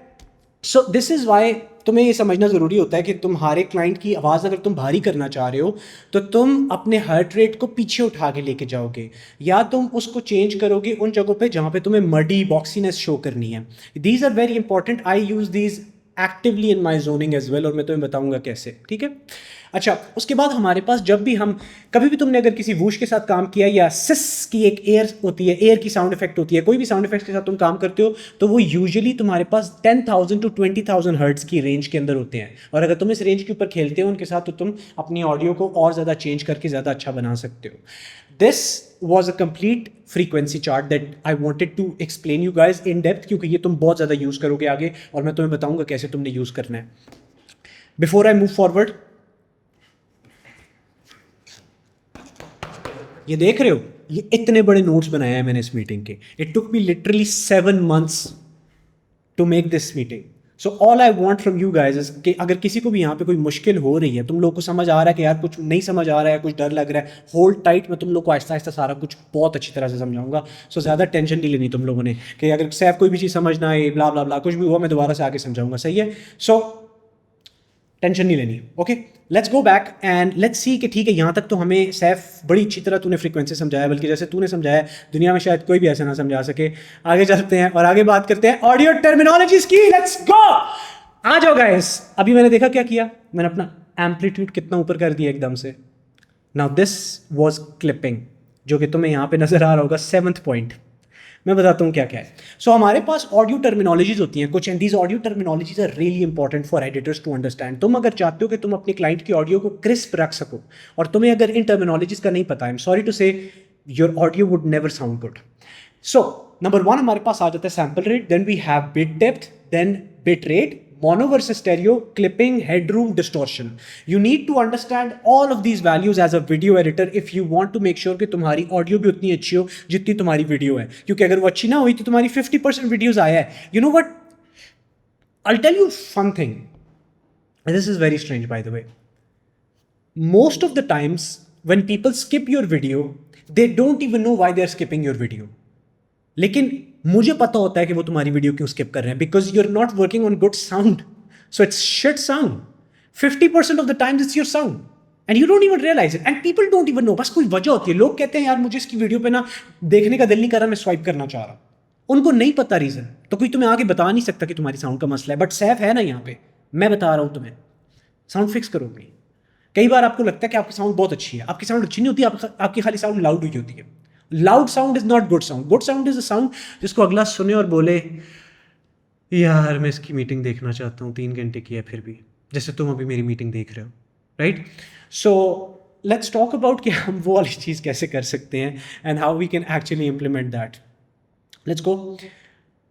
Speaker 1: सो दिस इज़ वाई तुम्हें ये समझना ज़रूरी होता है कि तुम्हारे क्लाइंट की आवाज़ अगर तुम भारी करना चाह रहे हो तो तुम अपने हार्ट रेट को पीछे उठा के लेके जाओगे या तुम उसको चेंज करोगे उन जगहों पे जहाँ पे तुम्हें मडी बॉक्सीनेस शो करनी है. These are very important. I use these actively in my zoning as well, और मैं तुम्हें बताऊंगा कैसे, ठीक है। अच्छा, उसके बाद हमारे पास जब भी हम कभी भी तुमने अगर किसी वूश के साथ काम किया या सिस की एक एयर होती है, एयर की साउंड इफेक्ट होती है, कोई भी साउंड इफेक्ट के साथ तुम काम करते हो तो वो यूजुअली तुम्हारे पास 10,000 to 20,000 हर्ट्ज की रेंज के अंदर होते हैं, और अगर तुम इस रेंज के ऊपर खेलते हो उनके साथ तो तुम अपनी ऑडियो को और ज़्यादा चेंज करके ज़्यादा अच्छा बना सकते हो। This was a complete frequency chart that I wanted to explain you guys in depth, क्योंकि ये तुम बहुत ज़्यादा यूज़ करोगे आगे और मैं तुम्हें बताऊंगा कैसे तुमने यूज़ करना है। Before I move forward, ये देख रहे हो, ये इतने बड़े नोट्स बनाए हैं मैंने इस मीटिंग के। It took me literally 7 months to make this meeting. So all I want from you guys is कि अगर किसी को भी यहाँ पे कोई मुश्किल हो रही है, तुम लोग को समझ आ रहा है कि यार कुछ नहीं समझ आ रहा है, कुछ डर लग रहा है, होल्ड टाइट, मैं तुम लोग को आहिस्ता आहिस्ता सारा कुछ बहुत अच्छी तरह से समझाऊंगा। सो ज़्यादा टेंशन नहीं लेनी तुम लोगों ने कि अगर सैफ कोई भी चीज़ समझ ना आए, ब्ला ब्ला ब्ला, कुछ भी हुआ मैं दोबारा से आके समझाऊंगा, सही है। सो टेंशन नहीं लेनी, okay. Let's go back and let's see कि ठीक है, यहाँ तक तो हमें सैफ बड़ी अच्छी तरह तूने फ्रीक्वेंसी समझाया, बल्कि जैसे तूने समझाया दुनिया में शायद कोई भी ऐसा ना समझा सके। आगे चलते हैं और आगे बात करते हैं ऑडियो टर्मिनोलॉजीज की। लेट्स गो, आ जाओ गाइस। अभी मैंने देखा क्या किया, मैंने अपना एम्पलीट्यूड कितना ऊपर कर दिया एकदम से। नाउ दिस वाज क्लिपिंग, जो कि तुम्हें यहाँ पे नजर आ रहा होगा 7th पॉइंट। मैं बताता हूँ क्या क्या है। सो हमारे पास ऑडियो टर्मिनोलॉजीज होती हैं कुछ, and these audio terminologies are really important for editors to understand. तुम अगर चाहते हो कि तुम अपने क्लाइंट की ऑडियो को क्रिस्प रख सको और तुम्हें अगर इन टर्मिनोलॉजीज का नहीं पता, I am sorry to say your audio would never sound good. So number 1 हमारे पास आ जाता है sample rate, then we have bit depth, then bit rate, mono versus stereo, clipping, headroom, distortion. You need to understand all of these values as a video editor if you want to make sure कि तुम्हारी audio भी उतनी अच्छी हो जितनी तुम्हारी video है, क्योंकि अगर वो अच्छी ना हुई तो तुम्हारी 50% वीडियोस आया है। You know what? I'll tell you fun thing. And this is very strange, by the way. Most of the times when people skip your video, they don't even know why they're skipping your video. लेकिन मुझे पता होता है कि वो तुम्हारी video क्यों skip कर रहे हैं, because you are not working on good sound, so it's shit sound. 50% of the times it's your sound and you don't even realise it, and people don't even know. बस कोई वजह होती है, लोग कहते हैं यार मुझे इसकी वीडियो पे ना देखने का दिल नहीं कर रहा, मैं स्वाइप करना चाह रहा, उनको नहीं पता रीजन, तो कोई तुम्हें आगे बता नहीं सकता कि तुम्हारी साउंड का मसला है। बट सैफ है ना यहाँ पे, मैं बता रहा हूँ तुम्हें, साउंड फिक्स करोगे। कई बार आपको लगता है कि आपकी साउंड बहुत अच्छी है, आपकी साउंड अच्छी नहीं होती, आपकी खाली साउंड लाउड हुई होती है। Loud sound is not good sound. Good sound is a sound जिसको अगला सुने और बोले यार मैं इसकी मीटिंग देखना चाहता हूँ, 3 घंटे की है फिर भी, जैसे तुम अभी मेरी मीटिंग देख रहे हो, right. So let's talk about कि हम वो वाली चीज़ कैसे कर सकते हैं and how we can actually implement that. Let's go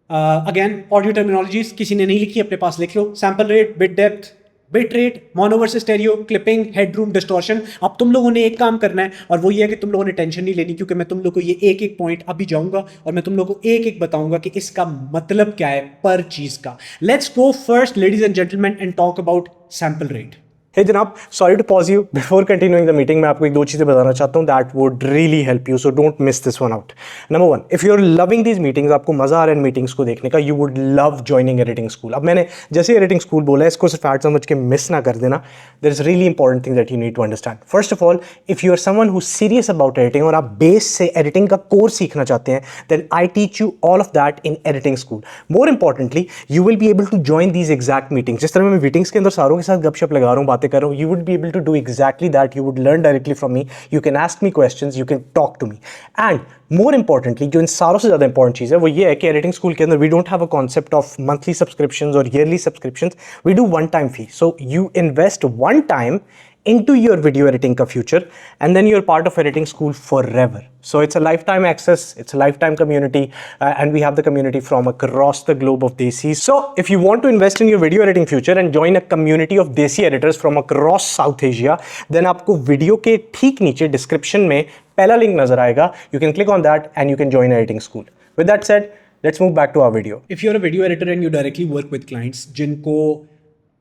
Speaker 1: again, audio terminologies किसी ने नहीं लिखी, अपने पास लिख लो। Sample rate, bit depth, bit rate, mono versus stereo, clipping, headroom, distortion. अब तुम लोगों ने एक काम करना है और वो ये है कि तुम लोगों ने टेंशन नहीं लेनी, क्योंकि मैं तुम लोगों को ये एक एक पॉइंट अभी जाऊंगा और मैं तुम लोगों को एक एक बताऊंगा कि इसका मतलब क्या है पर चीज का। Let's go first ladies and gentleman and talk about sample rate.
Speaker 2: Hey जनाब, sorry to pause you before continuing the meeting. मैं आपको एक 2 चीज़ें बताना चाहता हूँ that would really help you, so don't miss this one out. Number 1, if you are loving these meetings, आपको मज़ा आ रहा है इन मीटिंग्स को देखने का, you would love joining editing school. अब मैंने जैसे एडिटिंग स्कूल बोला है, इसको सिर्फ ऐड समझ के मिस ना कर देना। There is really important thing that you need to understand. First of all, if you are someone who serious about editing और आप बेस से एडिटिंग का कोर्स सीखना चाहते हैं, then I teach you all of that in editing school. More importantly, you will be able to join these exact meetings. जिस तरह मैं मीटिंग्स के अंदर सारों के साथ गपशप लगा रहा हूँ, बातें कर रहा हूँ, you would be able to do exactly that. You would learn directly from me. You can ask me questions. You can talk to me. And more importantly, जो इन सारों से ज़्यादा इंपॉर्टेंट चीज़ है वो ये है कि एडिटिंग स्कूल के अंदर we don't have a concept of monthly subscriptions or yearly subscriptions. We do one-time fee. So you invest one time into your video editing ka future, and then you're part of editing school forever. So it's a lifetime access, it's a lifetime community, and we have the community from across the globe of Desis. So if you want to invest in your video editing future and join a community of Desi editors from across South Asia, then आपको video के ठीक नीचे description में पहला link नजर आएगा. You can click on that and you can join editing school. With that said, let's move back to our video.
Speaker 1: If you're a video editor and you directly work with clients जिनको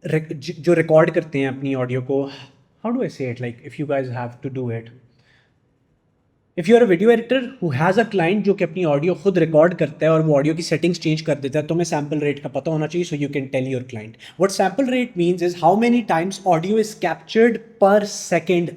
Speaker 1: जो record करते हैं अपनी audio को, how do I say it, like if you guys have to do it, if you're a video editor who has a client जो कि अपनी audio खुद रिकॉर्ड करता है और वो ऑडियो की सेटिंग्स चेंज कर देता है, तो हमें सैम्पल रेट का पता होना चाहिए, so you can tell your client. What sample rate means is how many times audio is captured per second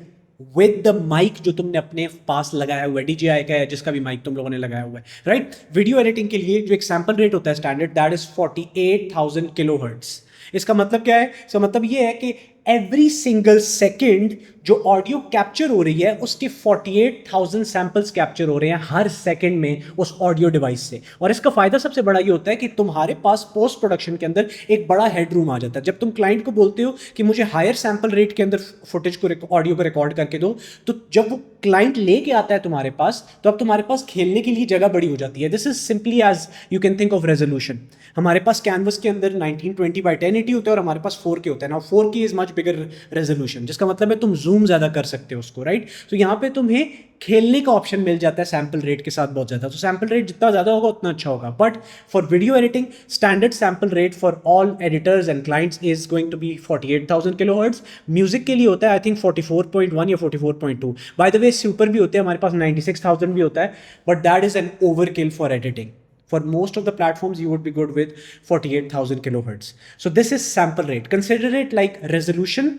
Speaker 1: with the mic जो तुमने अपने पास लगाया हुआ है, DJI का है जिसका भी माइक तुम लोगों ने लगाया हुआ है, राइट. वीडियो एडिटिंग के लिए जो एक सैम्पल रेट होता है स्टैंडर्ड, दैट इज 48,000 किलोहर्ट्ज. इसका मतलब क्या है? इसका मतलब ये है कि एवरी सिंगल सेकेंड जो ऑडियो कैप्चर हो रही है उसके 48,000 सैंपल्स कैप्चर हो रहे हैं हर सेकंड में उस ऑडियो डिवाइस से। और इसका फायदा सबसे बड़ा ये होता है कि तुम्हारे पास पोस्ट प्रोडक्शन के अंदर एक बड़ा हेडरूम आ जाता है। जब तुम क्लाइंट को बोलते हो कि मुझे हायर सैंपल रेट के अंदर फुटेज को ऑडियो को रिकॉर्ड करके दो, तो जब वो क्लाइंट लेके आता है तुम्हारे पास, तो अब तुम्हारे पास खेलने के लिए जगह बड़ी हो जाती है। This is simply as you can think of resolution. हमारे पास कैनवस के अंदर 1920x1080 होता है और हमारे पास 4K होता है। Now 4K is much bigger resolution, जिसका मतलब है तुम जूम ज्यादा कर सकते हो उसको, राइट? तो यहाँ पे तुम्हें खेलने का ऑप्शन मिल जाता है सैंपल रेट के साथ बहुत ज्यादा। तो सैंपल रेट जितना ज्यादा होगा उतना अच्छा होगा। But for video editing standard sample rate for all editors and clients is going to be 48,000 kilohertz. Music के लिए होता है आई थिंक 44.1 या 44.2। बाय द वे सुपर भी होते हैं, हमारे पास 96,000 भी होता है, but that is an overkill for editing. For most of the platforms, you would be good with 48,000 kilohertz. So this is sample rate. Consider it like resolution.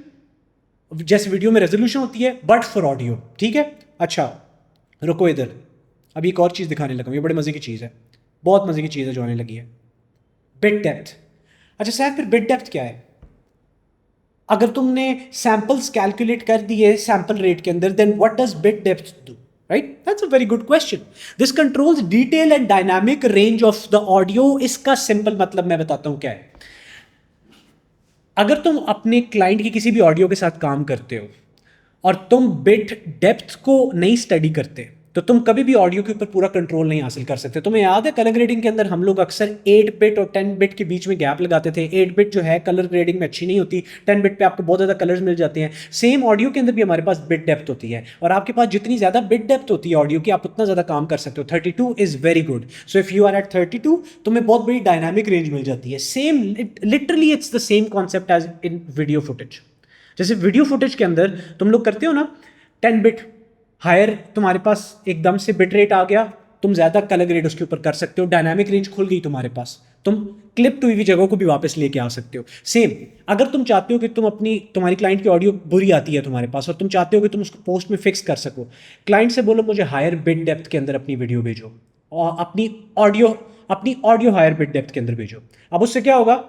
Speaker 1: जैसे video में resolution होती है बट फॉर ऑडियो, ठीक है? अच्छा रुको इधर, अभी एक और चीज़ दिखाने लगा हूँ, ये बड़े मज़े की चीज़ है, बहुत मज़े की चीज़ है जो आने लगी है, बिट डेप्थ. अच्छा सर फिर बिट डेप्थ क्या है? अगर तुमने सैंपल्स कैलकुलेट कर दिए सैंपल रेट के अंदर, then what does bit depth do? Right? That's a very good question. This controls detail and dynamic range of the audio. इसका सिंपल मतलब मैं बताता हूं क्या है. अगर तुम अपने क्लाइंट की किसी भी ऑडियो के साथ काम करते हो और तुम बिट डेप्थ को नहीं स्टडी करते, तो तुम कभी भी ऑडियो के ऊपर पूरा कंट्रोल नहीं हासिल कर सकते. तुम्हें याद है कलर ग्रेडिंग के अंदर हम लोग अक्सर 8 बिट और 10 बिट के बीच में गैप लगाते थे. 8 बिट जो है कलर ग्रेडिंग में अच्छी नहीं होती, 10 बिट पे आपको बहुत ज़्यादा कलर्स मिल जाते हैं. सेम ऑडियो के अंदर भी हमारे पास बिट डेप्थ होती है, और आपके पास जितनी ज़्यादा बिट डेप्थ होती है ऑडियो की, आप उतना ज़्यादा काम कर सकते हो. 32 is very good. So if you are at 32, तुम्हें बहुत बड़ी डायनामिक रेंज मिल जाती है. Same literally it's the same concept as in video footage. जैसे वीडियो फुटेज के अंदर तुम लोग करते हो ना 10 बिट हायर, तुम्हारे पास एकदम से बिट रेट आ गया, तुम ज़्यादा कलर ग्रेड उसके ऊपर कर सकते हो, डायनामिक रेंज खुल गई तुम्हारे पास, तुम क्लिप टू हुई जगह को भी वापस लेके आ सकते हो. सेम अगर तुम चाहते हो कि तुम्हारी क्लाइंट की ऑडियो बुरी आती है तुम्हारे पास और तुम चाहते हो कि तुम उसको पोस्ट में फिक्स कर सको, क्लाइंट से बोलो मुझे हायर बिट डेप्थ के अंदर अपनी वीडियो भेजो और अपनी ऑडियो हायर बिट डेप्थ के अंदर भेजो. अब उससे क्या होगा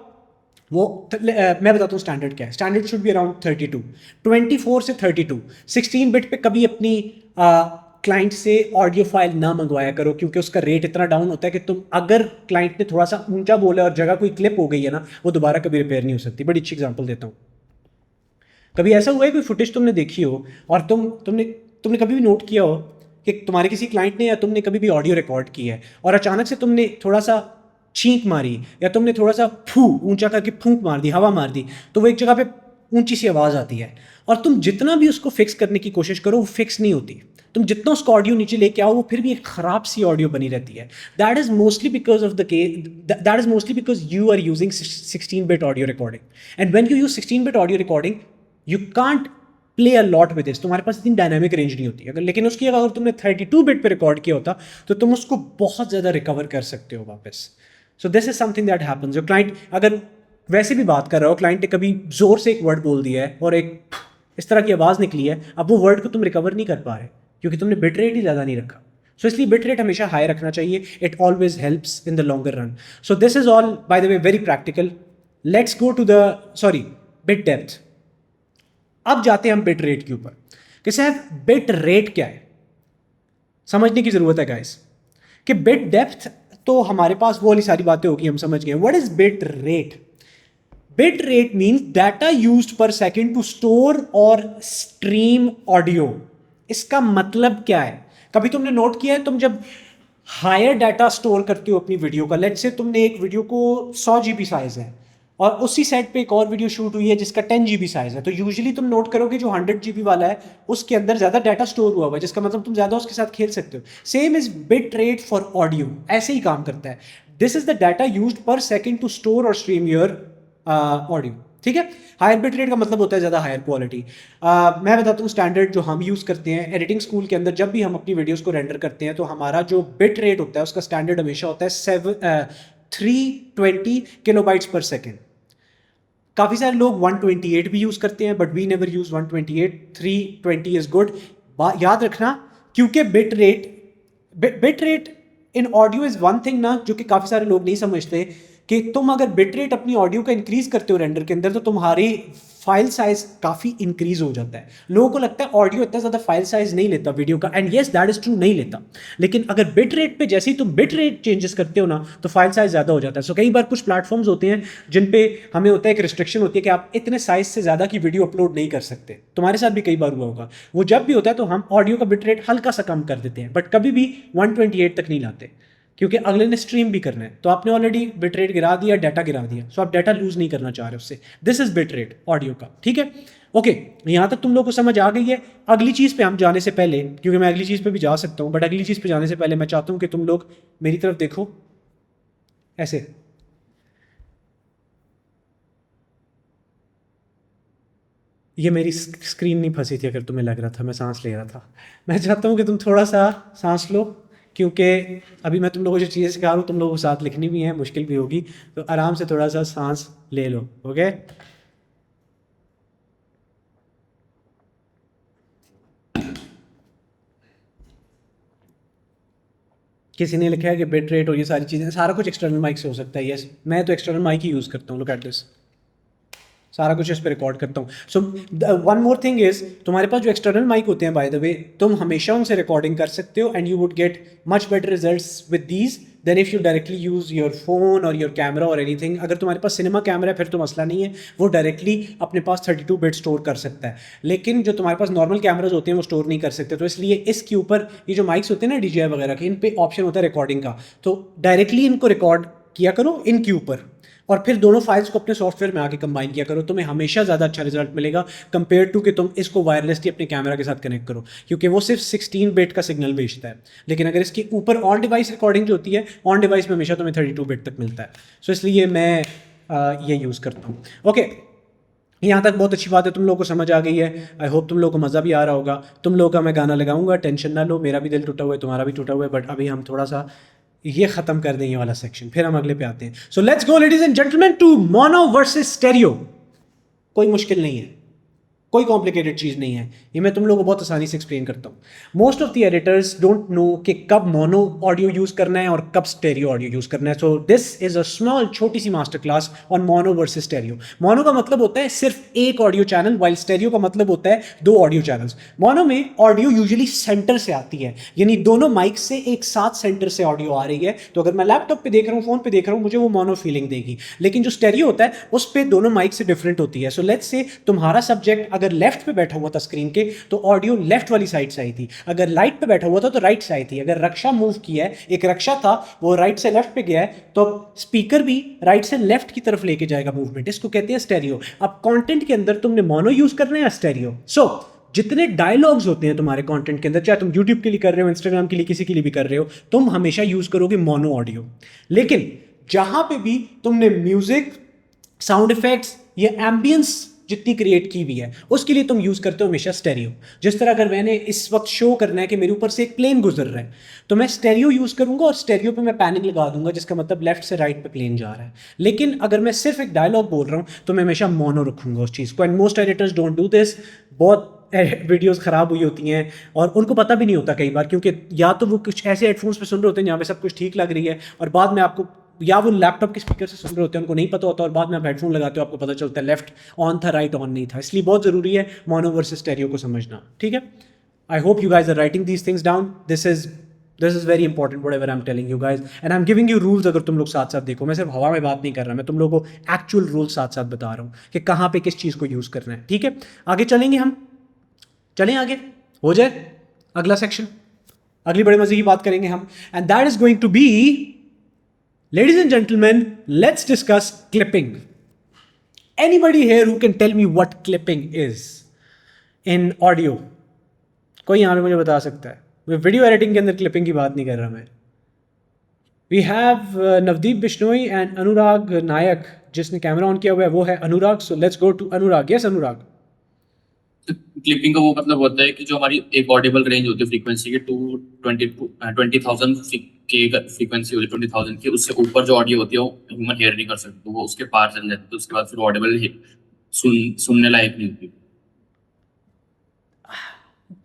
Speaker 1: वो मैं बताता हूँ स्टैंडर्ड क्या है. स्टैंडर्ड शुड बी अराउंड 32, 24 से 32. 16 बिट पे कभी अपनी क्लाइंट से ऑडियो फाइल ना मंगवाया करो, क्योंकि उसका रेट इतना डाउन होता है कि तुम अगर क्लाइंट ने थोड़ा सा ऊंचा बोला और जगह कोई क्लिप हो गई है ना, वो दोबारा कभी रिपेयर नहीं हो सकती. बड़ी अच्छी एग्जांपल देता हूँ. कभी ऐसा हुआ है कोई फुटेज तुमने देखी हो और तुमने कभी भी नोट किया हो कि तुम्हारे किसी क्लाइंट ने या तुमने कभी भी ऑडियो रिकॉर्ड की है और अचानक से तुमने थोड़ा सा छींक मारी या तुमने थोड़ा सा ऊंचा करके फूंक मार दी, हवा मार दी, तो वो एक जगह पे ऊंची सी आवाज़ आती है और तुम जितना भी उसको फिक्स करने की कोशिश करो वो फिक्स नहीं होती. तुम जितना उसको ऑडियो नीचे लेके आओ वो फिर भी एक खराब सी ऑडियो बनी रहती है. That is mostly because you are using 16 bit audio recording, and when you use 16 bit audio recording you can't play a lot with this. तुम्हारे पास इतनी डायनामिक रेंज नहीं होती. लेकिन उसकी अगर तुमने 32 बिट पे रिकॉर्ड किया होता तो तुम उसको बहुत ज़्यादा रिकवर कर सकते हो वापस. सो this is something that happens. जो क्लाइंट अगर वैसे भी बात कर रहा हो, क्लाइंट ने कभी जोर से एक वर्ड बोल दिया है और एक इस तरह की आवाज़ निकली है, अब वो वर्ड को तुम रिकवर नहीं कर पा रहे क्योंकि तुमने बिट रेट ही ज़्यादा नहीं रखा. सो इसलिए बिट रेट हमेशा हाई रखना चाहिए. It always helps in the longer run. So this is all bye the way very practical. Let's go two bit depth. अब जाते हैं हम बिट रेट के ऊपर कि साहब बिट रेट क्या है. समझने की ज़रूरत है गाइस कि बिट डेप्थ तो हमारे पास वो वाली सारी बातें होगी, हम समझ गए. What is bit rate? Bit rate means data used पर सेकेंड टू स्टोर और स्ट्रीम ऑडियो. इसका मतलब क्या है? कभी तुमने नोट किया है, तुम जब हायर डाटा स्टोर करते हो अपनी वीडियो का, लेट्स से तुमने एक वीडियो को 100 GB साइज है और उसी सेट पे एक और वीडियो शूट हुई है जिसका 10 GB साइज है, तो यूजुअली तुम नोट करोगे जो 100 GB वाला है उसके अंदर ज़्यादा डाटा स्टोर हुआ हुआ है, जिसका मतलब तुम ज़्यादा उसके साथ खेल सकते हो. Same is bit rate for audio, ऐसे ही काम करता है. This is the data used पर सेकेंड टू स्टोर और स्ट्रीम योर ऑडियो. ठीक है. हायर बिट रेट का मतलब होता है ज़्यादा हायर क्वालिटी. मैं बताता हूँ स्टैंडर्ड जो हम यूज़ करते हैं एडिटिंग स्कूल के अंदर. जब भी हम अपनी वीडियोज़ को रेंडर करते हैं तो हमारा जो बिट रेट होता है उसका स्टैंडर्ड हमेशा होता है 320 किलोबाइट्स पर सेकेंड. काफ़ी सारे लोग 128 भी यूज़ करते हैं, but we never use 128. 320 is good. याद रखना, क्योंकि bit rate in audio is one thing ना, जो कि काफ़ी सारे लोग नहीं समझते कि तुम अगर बिट रेट अपनी ऑडियो का इंक्रीज करते हो रेंडर के अंदर तो तुम्हारी फाइल साइज काफ़ी इंक्रीज हो जाता है। लोगों को लगता है ऑडियो इतना ज़्यादा फाइल साइज नहीं लेता वीडियो का, and yes that is true, नहीं लेता। लेकिन अगर बिट रेट पे जैसे ही तुम बिट रेट चेंजेस करते हो ना तो फाइल साइज ज़्यादा हो जाता है। सो कई बार कुछ प्लेटफॉर्म्स होते हैं जिन पे हमें होता है एक रिस्ट्रिक्शन होती है कि आप इतने साइज से ज़्यादा की वीडियो अपलोड नहीं कर सकते। तुम्हारे साथ भी कई बार हुआ होगा। वो जब भी होता है तो हम ऑडियो का बिट रेट हल्का सा कम कर देते हैं, बट कभी भी 128 तक नहीं लाते, क्योंकि अगले ने स्ट्रीम भी करना है। तो आपने ऑलरेडी बिट रेट गिरा दिया, डाटा गिरा दिया, सो आप डाटा लूज नहीं करना चाह रहे उससे। This is bit rate audio का, ठीक है। ओके, यहाँ तक तुम लोग को समझ आ गई है। अगली चीज़ पे हम जाने से पहले, क्योंकि मैं अगली चीज़ पे भी जा सकता हूँ, बट अगली चीज़ पे जाने से पहले मैं चाहता हूँ कि तुम लोग मेरी तरफ देखो ऐसे। ये मेरी स्क्रीन नहीं फंसी थी, अगर तुम्हें लग रहा था मैं सांस ले रहा था। मैं चाहता हूँ कि तुम थोड़ा सा सांस लो, क्योंकि अभी मैं तुम लोगों को जो चीज़ें सिखा रहा हूँ तुम लोगों को साथ लिखनी भी है, मुश्किल भी होगी, तो आराम से थोड़ा सा सांस ले लो। ओके, किसी ने लिखा है कि बिट रेट और ये सारी चीज़ें सारा कुछ एक्सटर्नल माइक से हो सकता है। यस, मैं तो एक्सटर्नल माइक ही यूज़ करता हूँ। लुक एट दिस, सारा कुछ इस पर रिकॉर्ड करता हूँ। So one more thing is, तुम्हारे पास जो एक्सटर्नल माइक होते हैं बाय द वे, तुम हमेशा उनसे रिकॉर्डिंग कर सकते हो and you would get much better results with these than if you directly use your phone और योर कैमरा और एनीथिंग। अगर तुम्हारे पास सिनेमा कैमरा है फिर तो मसला नहीं है, वो डायरेक्टली अपने पास 32 बिट स्टोर कर सकता है। लेकिन जो तुम्हारे पास नॉर्मल कैमराज होते हैं वो स्टोर नहीं कर सकते, तो इसलिए इसके ऊपर ये जो माइक्स होते हैं ना DJI वगैरह के, इन पे ऑप्शन होता है रिकॉर्डिंग का, तो डायरेक्टली इनको रिकॉर्ड किया करो इनके ऊपर और फिर दोनों फाइल्स को अपने सॉफ्टवेयर में आके कंबाइन किया करो। तुम्हें हमेशा ज़्यादा अच्छा रिजल्ट मिलेगा कंपेयर टू कि तुम इसको वायरलेसली अपने कैमरा के साथ कनेक्ट करो, क्योंकि वो सिर्फ 16 बिट का सिग्नल भेजता है। लेकिन अगर इसके ऊपर ऑन डिवाइस रिकॉर्डिंग जो होती है, ऑन डिवाइस में हमेशा तुम्हें 32 बिट तक मिलता है। सो इसलिए मैं ये यूज़ करता हूँ। ओके, यहाँ तक बहुत अच्छी बात है, तुम लोगों को समझ आ गई है। आई होप तुम लोगों को मज़ा भी आ रहा होगा। तुम लोगों का मैं गाना लगाऊंगा, टेंशन ना लो, मेरा भी दिल टूटा हुआ है, तुम्हारा भी टूटा हुआ है, बट अभी हम थोड़ा सा ये खत्म कर दें ये वाला सेक्शन, फिर हम अगले पे आते हैं। So let's go ladies and gentleman to mono versus stereo. कोई मुश्किल नहीं है, कोई कॉम्प्लिकेटेड चीज़ नहीं है, ये मैं तुम लोगों को बहुत आसानी से एक्सप्लेन करता हूँ। Most of the editors don't know कि कब मोनो ऑडियो यूज़ करना है और कब स्टेरियो ऑडियो यूज़ करना है। So this is a small छोटी सी master class on mono versus stereo. Mono का मतलब होता है सिर्फ एक ऑडियो चैनल, वाइल स्टेरियो का मतलब होता है 2 ऑडियो चैनल्स। मोनो में ऑडियो यूजुअली सेंटर से आती है, यानी दोनों माइक से एक साथ सेंटर से ऑडियो आ रही है। तो अगर मैं लैपटॉप पे देख रहा हूँ, फोन पे देख रहा हूँ, मुझे वो मोनो फीलिंग देगी। लेकिन जो स्टेरियो होता है उस पर दोनों माइक से डिफरेंट होती है। सो लेट्स से तुम्हारा सब्जेक्ट अगर लेफ्ट पे बैठा हुआ था स्क्रीन के तो ऑडियो लेफ्ट वाली साइड से आई थी, अगर राइट पे बैठा हुआ था तो राइट से आई थी। अगर रक्षा मूव किया है, एक रक्षा था वो राइट से लेफ्ट पे गया है, तो स्पीकर भी राइट से लेफ्ट की तरफ लेके जाएगा मूवमेंट। इसको कहते हैं स्टेरियो। अब कंटेंट के अंदर तुमने मोनो यूज करना है या स्टेरियो। सो जितने डायलॉग्स होते हैं तुम्हारे कंटेंट के अंदर, चाहे तुम यूट्यूब के लिए कर रहे हो, इंस्टाग्राम के लिए, किसी के लिए भी कर रहे हो, तुम हमेशा यूज करोगे मोनो ऑडियो। लेकिन जहां पे भी तुमने म्यूजिक, साउंड इफेक्ट्स या एम्बियंस जितनी क्रिएट की हुई है उसके लिए तुम यूज़ करते हो हमेशा स्टेरियो। जिस तरह अगर मैंने इस वक्त शो करना है कि मेरे ऊपर से एक प्लेन गुजर रहा है तो मैं स्टेरियो यूज़ करूंगा और स्टेरियो पे मैं पैनिंग लगा दूंगा, जिसका मतलब लेफ्ट से राइट पे प्लेन जा रहा है। लेकिन अगर मैं सिर्फ एक डायलॉग बोल रहा हूँ तो मैं हमेशा मोनो रखूंगा उस चीज़ को, and most editors don't do this. बहुत वीडियोस ख़राब हुई होती हैं और उनको पता भी नहीं होता कई बार, क्योंकि या तो वो कुछ ऐसे हेडफोन्स पे सुन रहे होते हैं जहाँ पे सब कुछ ठीक लग रही है और बाद में आपको, या वो लैपटॉप के स्पीकर से सुन रहे होते हैं, उनको नहीं पता होता और बाद में आप हेडफोन लगाते हो आपको पता चलता है लेफ्ट ऑन था राइट ऑन नहीं था। इसलिए बहुत ज़रूरी है मोनो वर्सेस स्टेरियो को समझना, ठीक है। I hope you guys are writing these things down. This is very important what I am telling you guys, and I am giving you rules. अगर तुम लोग साथ साथ देखो, मैं सिर्फ हवा में बात नहीं कर रहा, मैं तुम लोगों को एक्चुअल रूल्स साथ साथ बता रहा हूँ कि कहाँ पे किस चीज़ को यूज़ करना है, ठीक है। आगे चलेंगे हम, चलें आगे, हो जाए अगला सेक्शन, अगली बड़े मजे की बात करेंगे हम, and that is going to be, ladies and gentlemen, let's discuss clipping. Anybody here who can tell me what clipping is in audio? कोई यहाँ पे मुझे बता सकता है? मैं वीडियो एडिटिंग के अंदर क्लिपिंग की बात नहीं कर रहा मैं। We have Navdeep Bishnoi and Anurag Nayak, जिसने कैमरा ऑन किया हुआ है वो है Anurag. So let's go to Anurag. Yes Anurag.
Speaker 5: Clipping का वो मतलब होता है कि जो हमारी एक ऑडिबल रेंज होती है फ्रीक्वेंसी की 20,000 की फ्रीक्वेंसी होती है 20,000 की, उससे ऊपर जो ऑडियो होती है वो ह्यूमन हेयर नहीं कर सकते, तो वो उसके पार चल जाती है, तो उसके बाद फिर ऑडिबल सुनने लायक नहीं होती।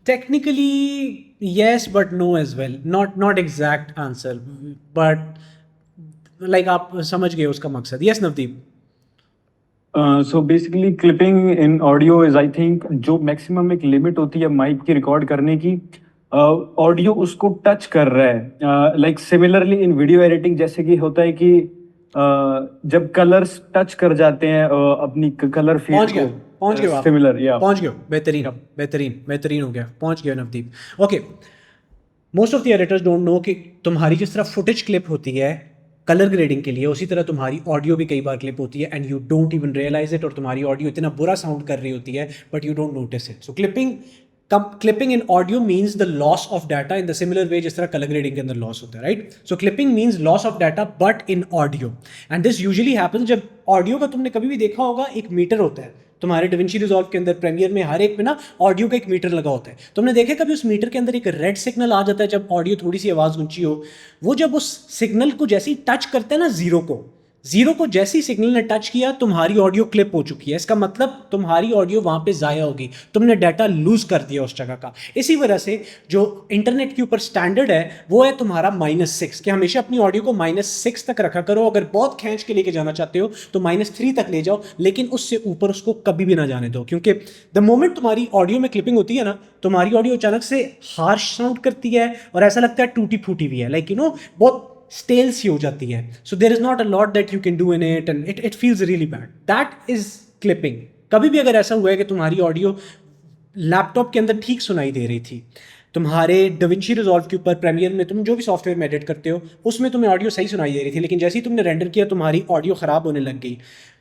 Speaker 1: Technically yes but no as well, not exact answer, but like आप समझ गए उसका मकसद। Yes Navdeep.
Speaker 6: So basically clipping in audio is I think जो मैक्सिमम एक लिमिट होती है माइक की रिकॉर्ड करने की, ऑडियो उसको टच कर रहा है। Like similarly in video editing जैसे कि होता है कि जब कलर्स टच कर जाते हैं अपनी कलर
Speaker 1: पहुंच
Speaker 6: फील्ड
Speaker 1: गए,
Speaker 6: को,
Speaker 1: पहुंच गए आप,
Speaker 6: सिमिलर या
Speaker 1: पहुंच गए, बेहतरीन बेहतरीन बेहतरीन हो गया, पहुंच गया Navdeep. Okay, most of the editors don't know कि तुम्हारी जिस तरह फुटेज क्लिप होती है कलर ग्रेडिंग के लिए, उसी तरह तुम्हारी ऑडियो भी कई बार क्लिप होती है and you don't even realise it, और तुम्हारी ऑडियो इतना बुरा साउंड कर रही होती है but you don't notice it. So clipping in audio means the loss of data in the similar way जिस तरह color grading के अंदर loss होता है, right? So clipping means loss of data but in audio, and this usually happens जब audio का तुमने कभी भी देखा होगा एक मीटर होता है तुम्हारे DaVinci Resolve के अंदर, प्रीमियर में हर एक में ना ऑडियो का एक मीटर लगा होता है। तुमने देखा कभी उस मीटर के अंदर एक रेड सिग्नल आ जाता है जब ऑडियो थोड़ी सी आवाज़ ऊंची हो, वो जब उस सिग्नल को जैसे ही टच करता है ना जीरो को जैसे ही सिग्नल ने टच किया तुम्हारी ऑडियो क्लिप हो चुकी है। इसका मतलब तुम्हारी ऑडियो वहां पे जाया होगी, तुमने डाटा लूज कर दिया उस जगह का। इसी वजह से जो इंटरनेट के ऊपर स्टैंडर्ड है वो है तुम्हारा -6, कि हमेशा अपनी ऑडियो को -6 तक रखा करो। अगर बहुत खींच के लेके जाना चाहते हो तो -3 तक ले जाओ, लेकिन उससे ऊपर उसको कभी भी ना जाने दो, क्योंकि द मोमेंट तुम्हारी ऑडियो में क्लिपिंग होती है ना, तुम्हारी ऑडियो अचानक से हार्श साउंड करती है और ऐसा लगता है टूटी फूटी हुई है, लाइक बहुत स्टेल सी हो जाती है। So there is not a lot that you can do in it and it feels really bad. That is clipping. कभी भी अगर ऐसा हुआ है कि तुम्हारी ऑडियो लैपटॉप के अंदर ठीक सुनाई दे रही थी, तुम्हारे DaVinci Resolve के ऊपर, प्रीमियर में, तुम जो भी सॉफ्टवेयर में एडिट करते हो उसमें तुम्हें ऑडियो सही सुनाई दे रही थी, लेकिन जैसे ही तुमने रेंडर किया तुम्हारी ऑडियो ख़राब होने लग गई,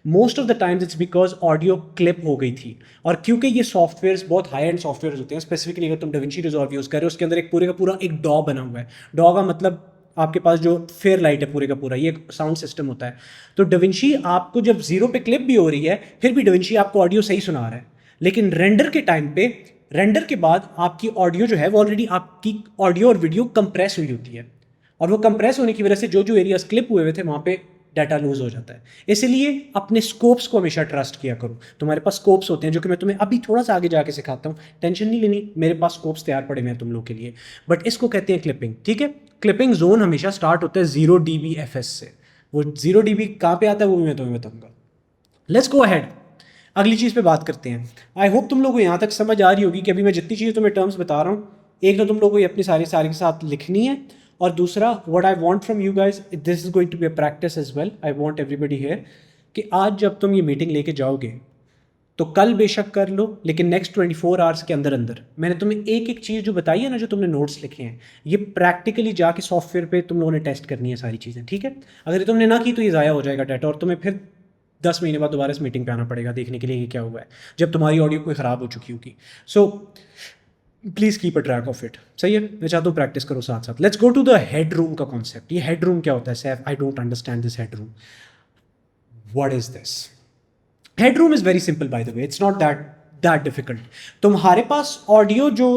Speaker 1: most of the times it's because audio clip हो गई थी। और क्योंकि ये सॉफ्टवेयर्स बहुत हाई एंड सॉफ्टवेयर होते हैं, स्पेसिफिकली अगर तुम DaVinci Resolve यूज़ कर रहे हो उसके अंदर एक पूरे का पूरा एक डॉ बना हुआ है। डॉ का मतलब आपके पास जो फेयर लाइट है पूरे का पूरा, ये साउंड सिस्टम होता है। तो DaVinci आपको जब जीरो पे क्लिप भी हो रही है फिर भी DaVinci आपको ऑडियो सही सुना रहा है, लेकिन रेंडर के टाइम पे, रेंडर के बाद आपकी ऑडियो जो है वो ऑलरेडी आपकी ऑडियो और वीडियो कंप्रेस हुई होती है, और वो कंप्रेस होने की वजह से जो एरियाज क्लिप हुए हुए थे वहाँ पे डाटा लूज हो जाता है। इसलिए अपने स्कोप्स को हमेशा ट्रस्ट किया करो। तुम्हारे पास स्कोप्स होते हैं जो कि मैं तुम्हें अभी थोड़ा सा आगे जाके सिखाता हूँ, टेंशन नहीं लेनी, मेरे पास स्कोप्स तैयार पड़े हुए हैं तुम लोग के लिए। बट इसको कहते हैं क्लिपिंग, ठीक है। क्लिपिंग जोन हमेशा स्टार्ट होता है 0 dBFS से। वो 0 dB कहाँ पे आता है वो भी मैं तुम्हें बताऊँगा। लेट्स गो अहेड, अगली चीज़ पे बात करते हैं। आई होप तुम लोगों को यहाँ तक समझ आ रही होगी कि अभी मैं जितनी चीज़ें तुम्हें टर्म्स बता रहा हूँ, एक तो तुम लोगों को ये अपनी सारी के साथ लिखनी है, और दूसरा what I want from you guys, this is going to be a practice as well, I want everybody here, कि आज जब तुम ये मीटिंग लेके जाओगे तो कल बेशक कर लो, लेकिन नेक्स्ट 24 आवर्स के अंदर अंदर मैंने तुम्हें एक एक चीज़ जो बताई है ना, जो तुमने नोट्स लिखे हैं, ये प्रैक्टिकली जाके सॉफ्टवेयर पे तुम लोगों ने टेस्ट करनी है सारी चीज़ें, ठीक है। अगर तुमने ना की तो ये ज़ाया हो जाएगा डाटा, और तुम्हें फिर 10 महीने बाद दोबारा इस मीटिंग पे आना पड़ेगा देखने के लिए कि क्या हुआ है, जब तुम्हारी ऑडियो कोई ख़राब हो चुकी होगी। So please keep a track of it, सही है। मैं चाहता हूँ प्रैक्टिस करो साथ साथ। Let's go to the headroom का कॉन्सेप्ट। ये हेड रूम क्या होता है Saif? I don't understand this headroom, what is this? Headroom is very simple by the way, it's not that difficult. तुम्हारे पास ऑडियो जो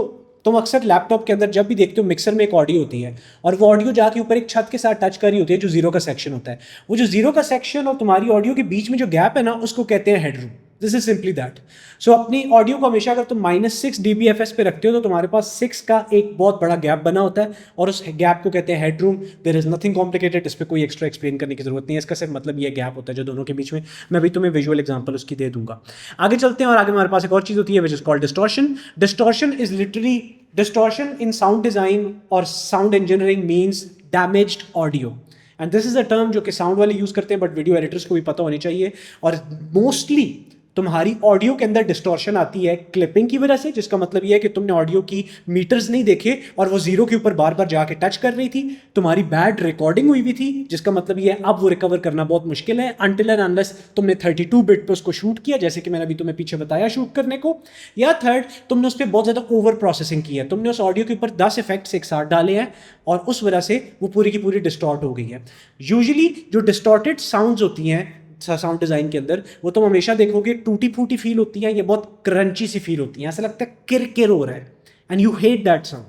Speaker 1: तुम अक्सर लैपटॉप के अंदर जब भी देखते हो, मिक्सर में एक ऑडियो होती है और वो ऑडियो जाके ऊपर एक छत के साथ टच कर रही होती है जो जीरो का सेक्शन होता है। वो जो जीरो का सेक्शन और तुम्हारी ऑडियो के बीच में जो गैप है ना, उसको कहते हैं head room. This is simply that. So अपनी ऑडियो को हमेशा अगर तुम -6 dBFS पे रखते हो तो तुम्हारे पास 6 का एक बहुत बड़ा गैप बना होता है, और उस गैप को कहते हैं head room. There is nothing complicated, इस पर कोई एक्स्ट्रा एक्सप्लेन करने की जरूरत नहीं है। इसका सिर्फ मतलब ये गैप होता है जो दोनों के बीच में। मैं भी तुम्हें विजुअल एग्जांपल उसकी दे दूंगा। आगे चलते हैं, और आगे हमारे पास एक और चीज़ होती है which is called distortion. Distortion is literally, distortion in sound design और sound engineering means damaged audio, and this is a term जो कि साउंड वाले यूज करते हैं बट वीडियो एडिटर्स को भी पता होनी चाहिए। और मोस्टली तुम्हारी ऑडियो के अंदर डिस्टॉर्शन आती है क्लिपिंग की वजह से, जिसका मतलब ये है कि तुमने ऑडियो की मीटर्स नहीं देखे और वो जीरो के ऊपर बार बार जाके टच कर रही थी, तुम्हारी बैड रिकॉर्डिंग हुई भी थी, जिसका मतलब ये है अब वो रिकवर करना बहुत मुश्किल है अनटिल एंड अनलेस तुमने 32 बिट पे उसको शूट किया, जैसे कि मैंने अभी तुम्हें पीछे बताया शूट करने को, या थर्ड तुमने उस पर बहुत ज़्यादा ओवर प्रोसेसिंग की है, तुमने उस ऑडियो के ऊपर 10 इफेक्ट्स एक साथ डाले हैं और उस वजह से वो पूरी की पूरी डिस्टॉर्ट हो गई है। यूजुअली जो डिस्टॉर्टेड साउंड्स होती हैं साउंड डिजाइन के अंदर, वो तुम हमेशा देखोगे टूटी फूटी फील होती है, ये बहुत क्रंची सी फील होती है, ऐसा लगता है किर हो रहा है, and you hate that sound.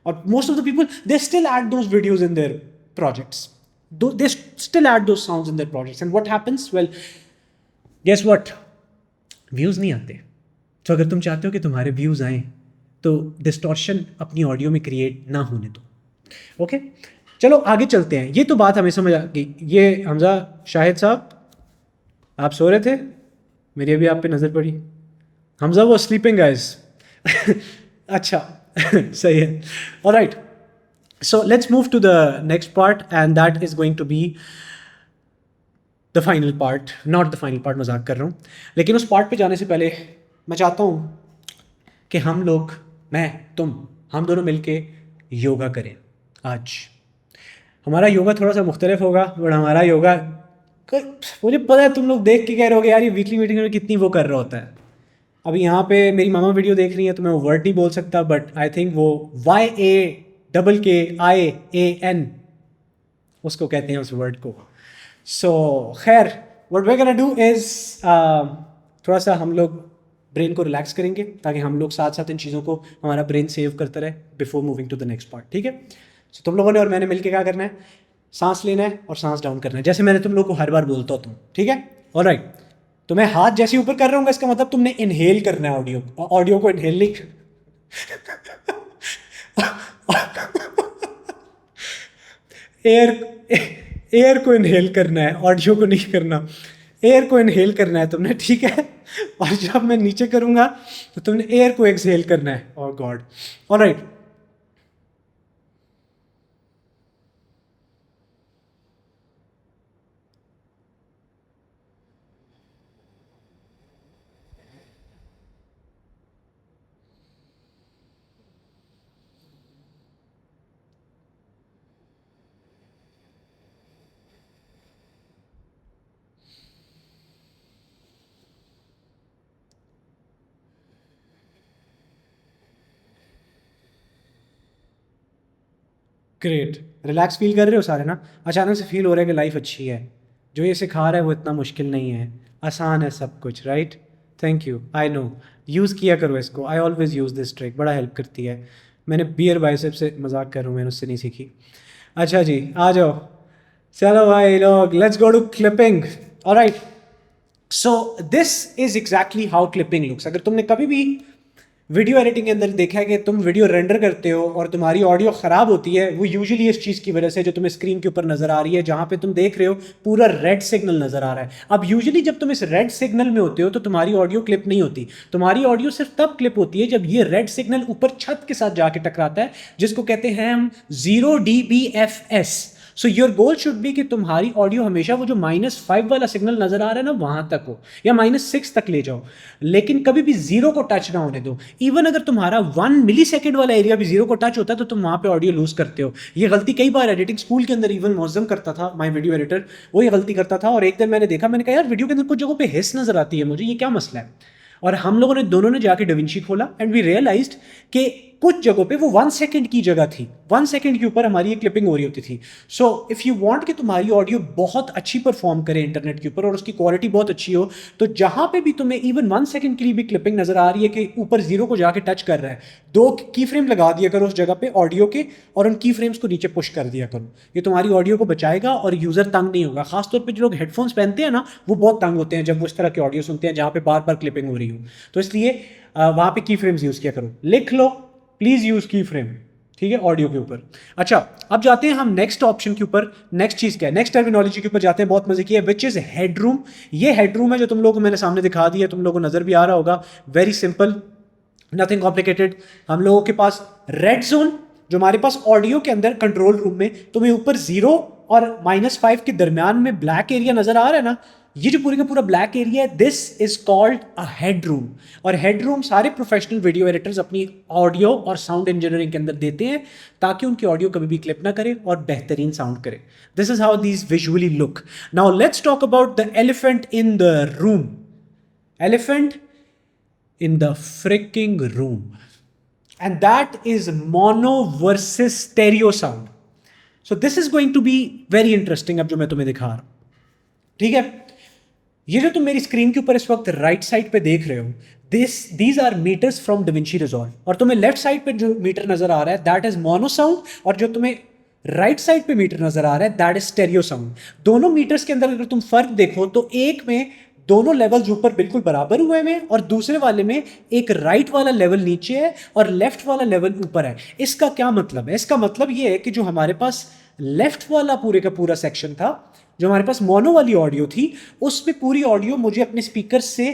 Speaker 1: और most of the people they still add those videos in their projects, they still add those sounds in their projects, and what happens, well guess what, views नहीं आते। तो अगर तुम चाहते हो कि तुम्हारे व्यूज आए तो डिस्टॉर्शन अपनी ऑडियो में क्रिएट ना होने दो, ओके। चलो आगे चलते हैं। ये तो बात हमें समझ आ गई। ये हमजा शाहिद साहब, आप सो रहे थे, मेरी अभी आप पे नज़र पड़ी। हमजा वो स्लीपिंग गाइस। अच्छा सही है। Alright, so let's move to the next part and that is going to be the final part. Not the final part, मजाक कर रहा हूँ, लेकिन उस पार्ट पे जाने से पहले मैं चाहता हूँ कि हम लोग, मैं, तुम, हम दोनों मिलके योगा करें आज। हमारा योगा थोड़ा सा मुख्तलिफ होगा, बट हमारा योगा, मुझे पता है तुम लोग देख के कह रहे हो यार ये वीकली मीटिंग में कितनी वो कर रहा होता है। अभी यहाँ पे मेरी मामा वीडियो देख रही है तो मैं वो वर्ड नहीं बोल सकता, बट आई थिंक वो YAKKIAN उसको कहते हैं, उस वर्ड को। सो खैर, what we gonna do is थोड़ा सा हम लोग ब्रेन को रिलैक्स करेंगे ताकि हम लोग साथ साथ इन चीज़ों को, हमारा ब्रेन सेव करता रहे before moving to the next part, ठीक है। सो तुम लोगों ने और मैंने मिलकर क्या करना है, सांस लेना है और सांस डाउन करना है, जैसे मैंने तुम लोग को हर बार बोलता हूँ, ठीक है। ऑलराइट, तो मैं हाथ जैसे ऊपर कर रहा हूँ, इसका मतलब तुमने इनहेल करना है ऑडियो को इनहेल नहीं एयर को इनहेल करना है, ऑडियो को नहीं करना। एयर को इनहेल करना है तुमने, ठीक है। और जब मैं नीचे करूँगा तो तुमने एयर को एक्सहेल करना है। Oh god, alright. Great, relax feel कर रहे हो सारे ना। अचानक से फील हो रहा है कि लाइफ अच्छी है, जो ये सिखा रहा है वो इतना मुश्किल नहीं है, आसान है सब कुछ, right. Thank you, I know, use किया करो इसको। I always use this trick, बड़ा हेल्प करती है। मैंने बियर बाइसेप से मजाक कर रहा हूँ, मैंने उससे नहीं सीखी। अच्छा जी, आ जाओ, चलो भाई लोग, let's go to clipping. Alright, so this is exactly how clipping looks. अगर तुमने कभी भी वीडियो एडिटिंग के अंदर देखा है कि तुम वीडियो रेंडर करते हो और तुम्हारी ऑडियो ख़राब होती है, वो यूजुअली इस चीज़ की वजह से जो तुम्हें स्क्रीन के ऊपर नज़र आ रही है, जहाँ पे तुम देख रहे हो पूरा रेड सिग्नल नज़र आ रहा है। अब यूजुअली जब तुम इस रेड सिग्नल में होते हो तो तुम्हारी ऑडियो क्लिप नहीं होती। तुम्हारी ऑडियो सिर्फ तब क्लिप होती है जब ये रेड सिग्नल ऊपर छत के साथ जाके टकराता है, जिसको कहते हैं हम 0 dBFS। So your goal should be कि तुम्हारी ऑडियो हमेशा वो जो -5 वाला सिग्नल नजर आ रहा है ना वहां तक हो, या -6 तक ले जाओ, लेकिन कभी भी 0 को टच ना होने दो। इवन अगर तुम्हारा 1 मिलीसेकंड वाला एरिया भी 0 को टच होता है तो तुम वहां पे ऑडियो लूज करते हो। ये गलती कई बार एडिटिंग स्कूल के अंदर इवन मौजम करता था, माय वीडियो एडिटर, वो ये गलती करता था। और एक दिन मैंने देखा, मैंने कहा यार वीडियो के अंदर कुछ जगहों पे हिस नजर आती है मुझे, ये क्या मसला है। और हम लोगों ने दोनों ने जाके डविंची खोला एंड वी रियलाइज्ड कि कुछ जगहों पे वो 1 सेकंड की जगह थी, 1 सेकंड के ऊपर हमारी ये क्लिपिंग हो रही होती थी। सो इफ़ यू वांट कि तुम्हारी ऑडियो बहुत अच्छी परफॉर्म करे इंटरनेट के ऊपर और उसकी क्वालिटी बहुत अच्छी हो, तो जहां पे भी तुम्हें इवन 1 सेकंड के लिए भी क्लिपिंग नजर आ रही है कि ऊपर 0 को जाके टच कर रहा है, 2 की फ्रेम लगा दिया करो उस जगह पे ऑडियो के, और उन की फ्रेम्स को नीचे पुश कर दिया करो। ये तुम्हारी ऑडियो को बचाएगा और यूजर तंग नहीं होगा। खासतौर पर जो लोग हेडफोन्स पहनते हैं ना, वो बहुत तंग होते हैं जब वो इस तरह की ऑडियो सुनते हैं जहां पे बार बार क्लिपिंग हो रही हो। तो इसलिए वहां पे की फ्रेम्स यूज किया करो। लिख लो, प्लीज यूज की फ्रेम, ठीक है, ऑडियो के ऊपर। अच्छा, अब जाते हैं हम नेक्स्ट ऑप्शन के ऊपर। नेक्स्ट चीज क्या है, नेक्स्ट टर्मिनोलॉजी के ऊपर जाते हैं, बहुत मजे की है, विच इज हेडरूम। ये हेडरूम है जो तुम लोगों को मैंने सामने दिखा दिया, तुम लोगों को नजर भी आ रहा होगा। Very simple, nothing complicated. हम लोगों के पास रेड जोन, जो हमारे पास ऑडियो के अंदर कंट्रोल रूम में तुम्हें ऊपर 0 और -5 के दरमियान में ब्लैक एरिया नजर आ रहा है ना, ये जो पूरी का पूरा ब्लैक एरिया है, this is called a headroom. और हेडरूम सारे प्रोफेशनल वीडियो एडिटर्स अपनी ऑडियो और साउंड इंजीनियरिंग के अंदर देते हैं ताकि उनकी ऑडियो कभी भी क्लिप ना करे और बेहतरीन साउंड करे। This is how these visually look. Now let's talk about the elephant in the room. Elephant in the freaking room, and that is mono versus stereo sound. So this is going to be very interesting। अब जो मैं तुम्हें दिखा रहा हूं, ठीक है, ये जो तुम मेरी स्क्रीन के ऊपर इस वक्त राइट साइड पे देख रहे हो, these are meters from DaVinci Resolve, और तुम्हें लेफ्ट साइड पे जो मीटर नजर आ रहा है दैट इज मोनो साउंड, और जो तुम्हें राइट साइड पे मीटर नजर आ रहा है दैट इज स्टेरियो साउंड। दोनों मीटर्स के अंदर अगर तुम फर्क देखो तो एक में दोनों लेवल्स ऊपर बिल्कुल बराबर हुए हैं और दूसरे वाले में एक राइट वाला लेवल नीचे है और लेफ्ट वाला लेवल ऊपर है। इसका क्या मतलब है? इसका मतलब ये है कि जो हमारे पास लेफ्ट वाला पूरे का पूरा सेक्शन था, जो हमारे पास मोनो वाली ऑडियो थी, उसमें पूरी ऑडियो मुझे अपने स्पीकर से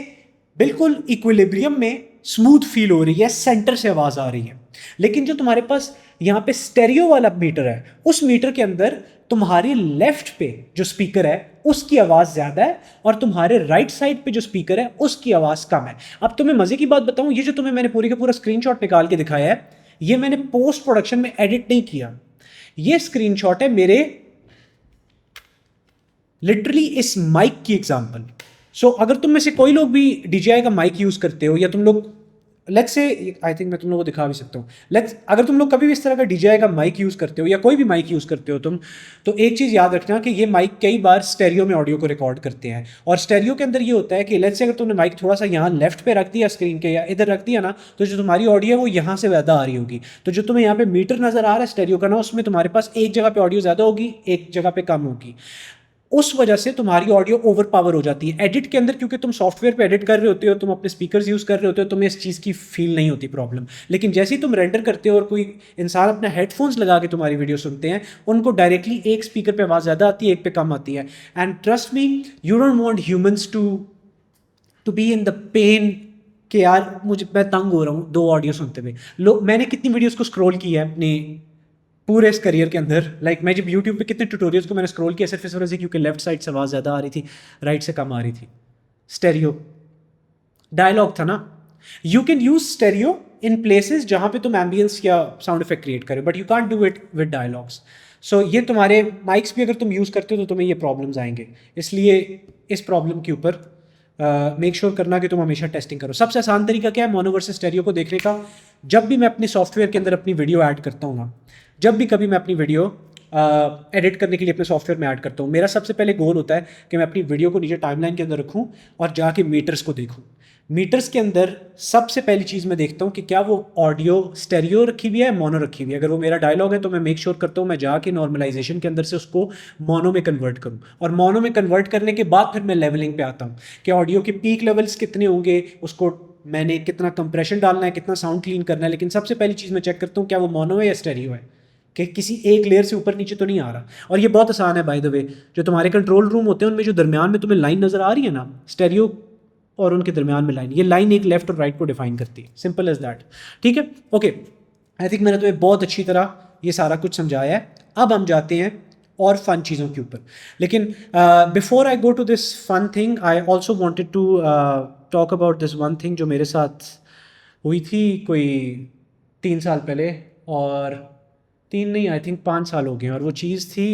Speaker 1: बिल्कुल इक्विलिब्रियम में स्मूथ फील हो रही है, सेंटर से आवाज़ आ रही है। लेकिन जो तुम्हारे पास यहाँ पे स्टेरियो वाला मीटर है, उस मीटर के अंदर तुम्हारे लेफ्ट पे जो स्पीकर है उसकी आवाज़ ज़्यादा है और तुम्हारे राइट साइड पे जो स्पीकर है उसकी आवाज़ कम है। अब तुम्हें मज़े की बात बताऊँ, ये जो तुम्हें मैंने पूरी का पूरा स्क्रीनशॉट निकाल के दिखाया है, ये मैंने पोस्ट प्रोडक्शन में एडिट नहीं किया। ये स्क्रीनशॉट है मेरे लिटरली इस माइक की एग्जांपल। सो अगर तुम में से कोई लोग भी DJI का माइक यूज़ करते हो, या तुम लोग लेट्स से, आई थिंक मैं तुम लोगों को दिखा भी सकता हूँ, अगर तुम लोग कभी भी इस तरह का DJI का माइक यूज़ करते हो या कोई भी माइक यूज़ करते हो तुम, तो एक चीज़ याद रखना कि ये माइक कई बार स्टेरियो में ऑडियो को रिकॉर्ड करते हैं। और स्टेरियो के अंदर ये होता है कि लेट्स से अगर तुमने माइक थोड़ा सा यहाँ लेफ्ट पे रख दिया स्क्रीन के, या इधर रख दिया ना, तो जो तुम्हारी ऑडियो है वो यहाँ से ज़्यादा आ रही होगी। तो जो तुम्हें यहाँ पे मीटर नज़र आ रहा है स्टेरियो का ना, उसमें तुम्हारे पास एक जगह पे ऑडियो ज़्यादा होगी, एक जगह पे कम होगी। उस वजह से तुम्हारी ऑडियो ओवर पावर हो जाती है एडिट के अंदर, क्योंकि तुम सॉफ्टवेयर पे एडिट कर रहे होते हो, तुम अपने स्पीकर्स यूज़ कर रहे होते हो, तुम्हें इस चीज़ की फील नहीं होती प्रॉब्लम। लेकिन जैसे ही तुम रेंडर करते हो और कोई इंसान अपना हेडफोन्स लगा के तुम्हारी वीडियो सुनते हैं, उनको डायरेक्टली एक स्पीकर पे आवाज़ ज़्यादा आती है, एक पे कम आती है। And trust me, you don't want humans to be in the pain कि यार मैं तंग हो रहा हूँ दो ऑडियो सुनते हुए। मैंने कितनी वीडियोज़ को स्क्रॉल किया है अपने पूरे इस करियर के अंदर, मैं जब YouTube पे कितने ट्यूटोरियल्स को मैंने स्क्रॉल किया सिर्फ इस वजह से क्योंकि लेफ्ट साइड से आवाज़ ज़्यादा आ रही थी, राइट से कम आ रही थी। स्टेरियो डायलॉग था ना, you can use stereo in places जहाँ पे तुम एम्बियंस या साउंड इफेक्ट क्रिएट करो, but you can't do it with dialogues. So ये तुम्हारे माइक्स भी अगर तुम यूज़ करते हो तो तुम्हें ये प्रॉब्लम्स आएंगे, इसलिए इस प्रॉब्लम के ऊपर मेक श्योर करना कि तुम हमेशा टेस्टिंग करो। सबसे आसान तरीका क्या है मोनो वर्सेस स्टेरियो को देखने का? जब भी मैं अपने सॉफ्टवेयर के अंदर अपनी वीडियो ऐड करता हूँ ना, जब भी कभी मैं अपनी वीडियो एडिट करने के लिए अपने सॉफ्टवेयर में ऐड करता हूँ, मेरा सबसे पहले गोल होता है कि मैं अपनी वीडियो को नीचे टाइमलाइन के अंदर रखूँ और जाके मीटर्स को देखूँ। मीटर्स के अंदर सबसे पहली चीज़ मैं देखता हूँ कि क्या वो ऑडियो स्टेरियो रखी हुई है, मोनो रखी हुई है। अगर वो मेरा डायलॉग है तो मैं मेक श्योर करता हूँ मैं जाके नॉर्मलाइजेशन के अंदर से उसको मोनो में कन्वर्ट करूँ, और मोनो में कन्वर्ट करने के बाद फिर मैं लेवलिंग पे आता हूँ कि ऑडियो के पीक लेवल्स कितने होंगे, उसको मैंने कितना कंप्रेशन डालना है, कितना साउंड क्लीन करना है। लेकिन सबसे पहली चीज़ मैं चेक करता हूँ क्या वो मोनो है या स्टेरियो है, कि किसी एक लेयर से ऊपर नीचे तो नहीं आ रहा। और ये बहुत आसान है बाय द वे, जो तुम्हारे कंट्रोल रूम होते हैं उनमें जो दरमियान में तुम्हें लाइन नज़र आ रही है ना, स्टेरियो और उनके दरमियान में लाइन, ये लाइन एक लेफ्ट और राइट को डिफाइन करती है। Simple as that. ठीक है, ओके। आई थिंक मैंने तुम्हें बहुत अच्छी तरह ये सारा कुछ समझाया है। अब हम जाते हैं और फन चीज़ों के ऊपर। लेकिन before I go to this fun thing, I also wanted to talk about this one thing जो मेरे साथ हुई थी कोई 3 साल पहले, और 3 नहीं, आई थिंक 5 साल हो गए। और वो चीज़ थी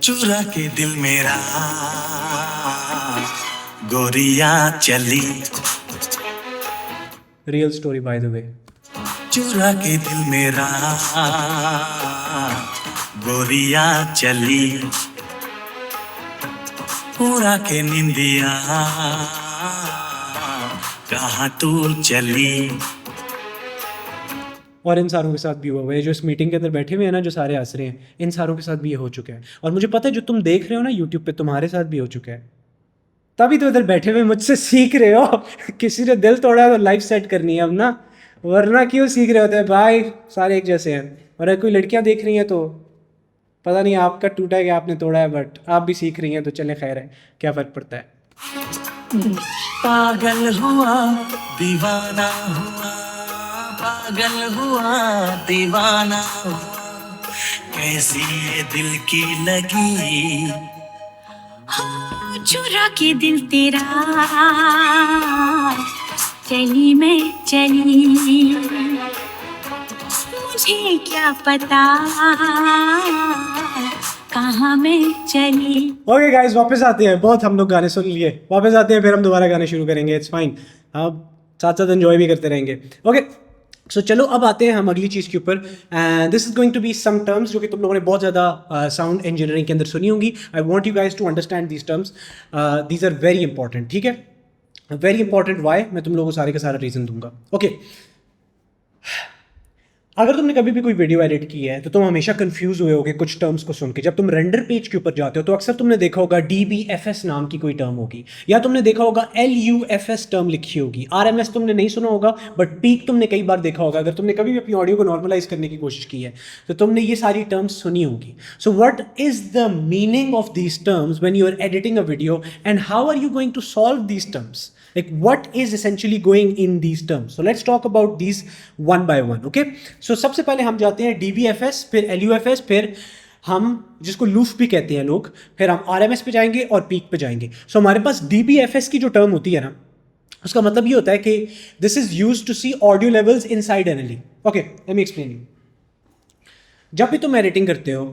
Speaker 4: चुरा के दिल मेरा गोरिया चली,
Speaker 1: रियल स्टोरी बाय द वे।
Speaker 4: चुरा के दिल मेरा गोरिया चली, पूरा के निंदिया कहाँ तू चली।
Speaker 1: और इन सारों के साथ भी हुआ है, जो इस मीटिंग के अंदर बैठे हुए हैं ना, जो सारे हंस रहे हैं, इन सारों के साथ भी ये हो चुका है। और मुझे पता है जो तुम देख रहे हो ना यूट्यूब पे, तुम्हारे साथ भी हो चुका है। तभी तो इधर बैठे हुए मुझसे सीख रहे हो। किसी ने दिल तोड़ा है तो लाइफ सेट करनी है अब ना, वरना क्यों सीख रहे होते हैं भाई, सारे एक जैसे हैं। और अगर कोई लड़कियां देख रही हैं तो पता नहीं आपका टूटा है कि आपने तोड़ा है, बट आप भी सीख रही हैं तो चले खैर है, क्या फ़र्क पड़ता है।
Speaker 4: पागल हुआ दीवाना हुआ, पागल हुआ दीवाना हुआ, कैसी ये दिल की लगी,
Speaker 7: चुरा के दिल तेरा चली मैं चली, मुझे क्या पता कहाँ मैं चली।
Speaker 1: ओके गाइस, वापस आते हैं। बहुत हम लोग गाने सुन लिए, वापस आते हैं, फिर हम दोबारा गाने शुरू करेंगे। इट्स फाइन, हम साथ साथ एंजॉय भी करते रहेंगे। ओके सो चलो अब आते हैं हम अगली चीज़ के ऊपर। And this is going to be some terms जो कि तुम लोगों ने बहुत ज़्यादा साउंड इंजीनियरिंग के अंदर सुनी होंगी। I want you guys to understand these terms, these are very important. ठीक है, वेरी इंपॉर्टेंट। वाई, मैं तुम लोगों को सारे का सारा रीज़न दूंगा। ओके, अगर तुमने कभी भी कोई वीडियो एडिट की है तो तुम हमेशा कंफ्यूज हुए होगे कुछ टर्म्स को सुन के। जब तुम रेंडर पेज के ऊपर जाते हो तो अक्सर तुमने देखा होगा DBFS नाम की कोई टर्म होगी, या तुमने देखा होगा LUFS टर्म लिखी होगी। RMS तुमने नहीं सुना होगा, बट पीक तुमने कई बार देखा होगा। अगर तुमने कभी भी अपनी ऑडियो को नॉर्मलाइज करने की कोशिश की है तो तुमने ये सारी टर्म्स सुनी होगी। So what is the meaning of these terms when you are editing a video, and how are you going to solve these terms? Like what is essentially going in these terms? So let's talk about these one by one. Okay, so सबसे पहले हम जाते हैं DBFS, फिर LUFS, फिर हम जिसको लूफ भी कहते हैं लोग, फिर हम RMS पे जाएंगे और पीक पे जाएंगे। So हमारे पास DBFS की जो टर्म होती है ना, उसका मतलब ये होता है कि this is use to see audio levels inside NLE. Okay, let me explain you. जब भी तुम एडिटिंग करते हो,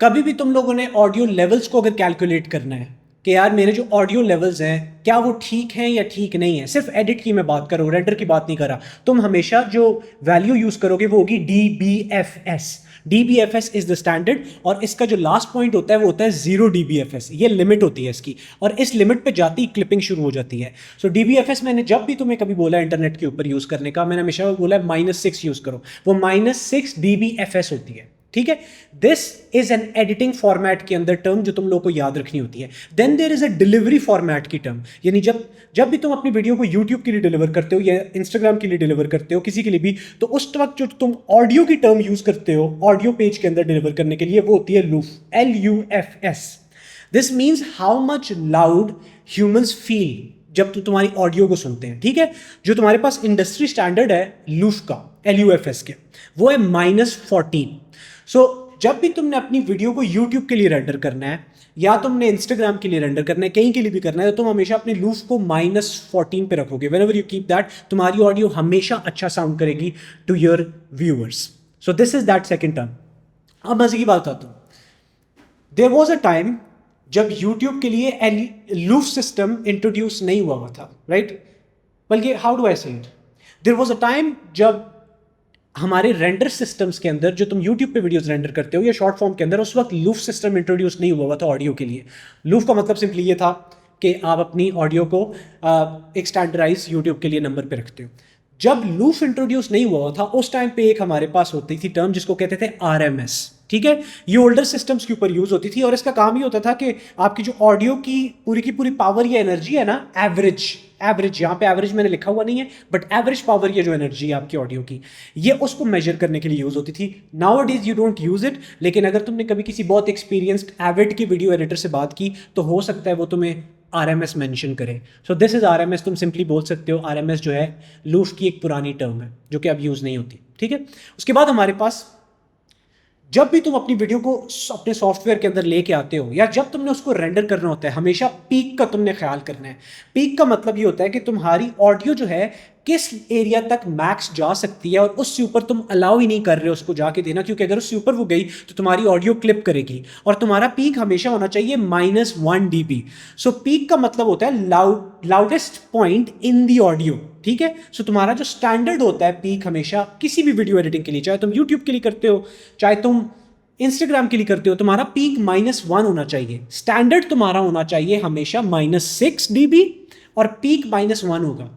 Speaker 1: कभी भी तुम लोगों ने ऑडियो लेवल्स को अगर कैलकुलेट करना है कि यार मेरे जो ऑडियो लेवल्स हैं क्या वो ठीक हैं या ठीक नहीं है, सिर्फ एडिट की मैं बात कर रहा हूँ, रेंडर की बात नहीं कर रहा, तुम हमेशा जो वैल्यू यूज करोगे वो होगी DBFS. DBFS is the standard, और इसका जो लास्ट पॉइंट होता है वो होता है 0 DBFS. ये लिमिट होती है इसकी, और इस लिमिट पे जाती ही क्लिपिंग शुरू हो जाती है. सो DBFS मैंने जब भी तुम्हें कभी बोला इंटरनेट के ऊपर यूज करने का, मैंने हमेशा बोला है -6 यूज करो. वो -6 DBFS होती है. ठीक है, this is an editing format के अंदर टर्म जो तुम लोग को याद रखनी होती है. Then there is a delivery format की टर्म, यानी जब भी तुम अपनी वीडियो को यूट्यूब के लिए डिलीवर करते हो या इंस्टाग्राम के लिए डिलीवर करते हो, किसी के लिए भी, तो उस वक्त जो तुम ऑडियो की टर्म यूज करते हो ऑडियो पेज के अंदर डिलीवर करने के लिए, वो होती है लूफ, LUFS. This means how much loud humans feel जब तुम्हारी ऑडियो को सुनते हैं. ठीक है, जो तुम्हारे पास इंडस्ट्री स्टैंडर्ड है लूफ का, LUFS के, वो है -14. सो जब भी तुमने अपनी वीडियो को YouTube के लिए रेंडर करना है या तुमने Instagram के लिए रेंडर करना है, कहीं के लिए भी करना है, तो तुम हमेशा अपने लूफ को -14 पे रखोगे. व्हेनेवर यू कीप दैट, तुम्हारी ऑडियो हमेशा अच्छा साउंड करेगी to your viewers. So this is that second term. अब मजे की बात आता हूँ. देयर वाज अ टाइम जब YouTube के लिए लूफ सिस्टम इंट्रोड्यूस नहीं हुआ था, राइट? बल्कि how do I say it, there was a time जब हमारे रेंडर सिस्टम्स के अंदर, जो तुम YouTube पे वीडियोस रेंडर करते हो या शॉर्ट फॉर्म के अंदर, उस वक्त लूफ सिस्टम इंट्रोड्यूस नहीं हुआ था ऑडियो के लिए. लूफ का मतलब सिंपली ये था कि आप अपनी ऑडियो को एक स्टैंडर्डाइज YouTube के लिए नंबर पे रखते हो. जब लूफ इंट्रोड्यूस नहीं हुआ था उस टाइम पे एक हमारे पास होती थी टर्म जिसको कहते थे RMS. ठीक है, ये ओल्डर सिस्टम्स के ऊपर यूज होती थी, और इसका काम ये होता था कि आपकी जो ऑडियो की पूरी पावर या एनर्जी है ना, एवरेज यहाँ पे एवरेज मैंने लिखा हुआ नहीं है, बट एवरेज पावर, ये जो एनर्जी है आपकी ऑडियो की, ये उसको मेजर करने के लिए यूज होती थी. Now days you don't use it, लेकिन अगर तुमने कभी किसी बहुत एक्सपीरियंस्ड एविड की वीडियो एडिटर से बात की तो हो सकता है वो तुम्हें RMS मेंशन करे. सो दिस इज RMS. तुम सिंपली बोल सकते हो RMS जो है लूफ की एक पुरानी टर्म है जो कि अब यूज नहीं होती. ठीक है, उसके बाद हमारे पास जब भी तुम अपनी वीडियो को अपने सॉफ्टवेयर के अंदर लेके आते हो या जब तुमने उसको रेंडर करना होता है, हमेशा पीक का तुमने ख्याल करना है. पीक का मतलब ये होता है कि तुम्हारी ऑडियो जो है किस एरिया तक मैक्स जा सकती है, और उससे ऊपर तुम अलाउ ही नहीं कर रहे हो उसको जाके देना, क्योंकि अगर उससे ऊपर वो गई तो तुम्हारी ऑडियो क्लिप करेगी. और तुम्हारा पीक हमेशा होना चाहिए -1 dB. सो पीक का मतलब होता है loudest point in the audio. ठीक है, सो तुम्हारा जो स्टैंडर्ड होता है पीक हमेशा किसी भी वीडियो एडिटिंग के लिए, चाहे तुम यूट्यूब के लिए करते हो चाहे तुम इंस्टाग्राम के लिए करते हो, तुम्हारा पीक -1 होना चाहिए. स्टैंडर्ड तुम्हारा होना चाहिए हमेशा -6 dB, और पीक -1 होगा.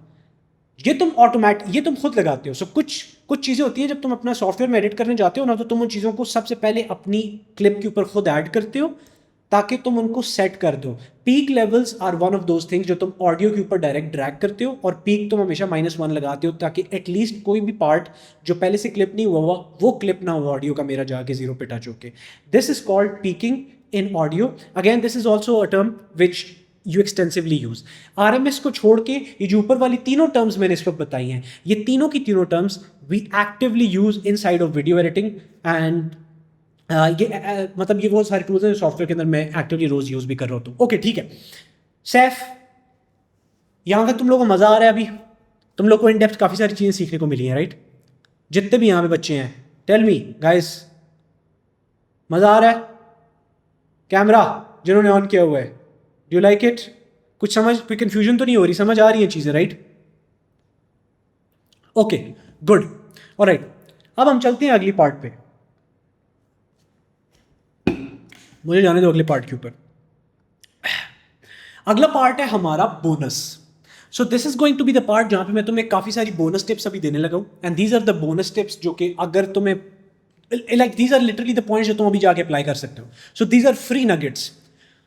Speaker 1: ये तुम खुद लगाते हो. सो कुछ चीज़ें होती हैं जब तुम अपना सॉफ्टवेयर में एडिट करने जाते हो ना, तो तुम उन चीज़ों को सबसे पहले अपनी क्लिप के ऊपर खुद ऐड करते हो ताकि तुम उनको सेट कर दो. Peak levels are one of those things जो तुम ऑडियो के ऊपर डायरेक्ट ड्रैग करते हो, और पीक तुम हमेशा -1 लगाते हो ताकि एटलीस्ट कोई भी पार्ट जो पहले से क्लिप नहीं हुआ वो क्लिप ना हो ऑडियो का मेरा जाके 0 पे टच होके. This is called peeking in audio. Again this is also a term which you extensively use. RMS को छोड़ के ये जो ऊपर वाली तीनों टर्म्स मैंने इस वक्त बताई हैं, ये तीनों की तीनों terms we actively use inside of video editing. And मतलब ये वो सारे टूल्स हैं सॉफ्टवेयर के अंदर मैं एक्टिवली रोज यूज भी कर रहा हूँ. ओके, ठीक है. सैफ, यहाँ तक तुम लोगों को मजा आ रहा है? अभी तुम लोग को इन डेप्थ काफी सारी चीजें सीखने को मिली हैं, राइट? जितने भी यहाँ पे बच्चे हैं, टेल मी गाइस, मजा आ रहा है? कैमरा जिन्होंने ऑन किया हुआ है, डू यू लाइक इट? कुछ समझ, कोई कंफ्यूजन तो नहीं हो रही? समझ आ रही है चीजें, राइट? Okay, good. ऑलराइट, अब हम चलते हैं अगली पार्ट पे. मुझे जाने दो अगले पार्ट के ऊपर. अगला पार्ट है हमारा bonus. So this is going to be the part जहाँ पे मैं तुम्हें काफ़ी सारी बोनस टिप्स अभी देने लगा हूँ, and these are the bonus tips जो कि अगर तुम्हें like these are literally the points जो तुम अभी जाके अप्लाई कर सकते हो. So these are free nuggets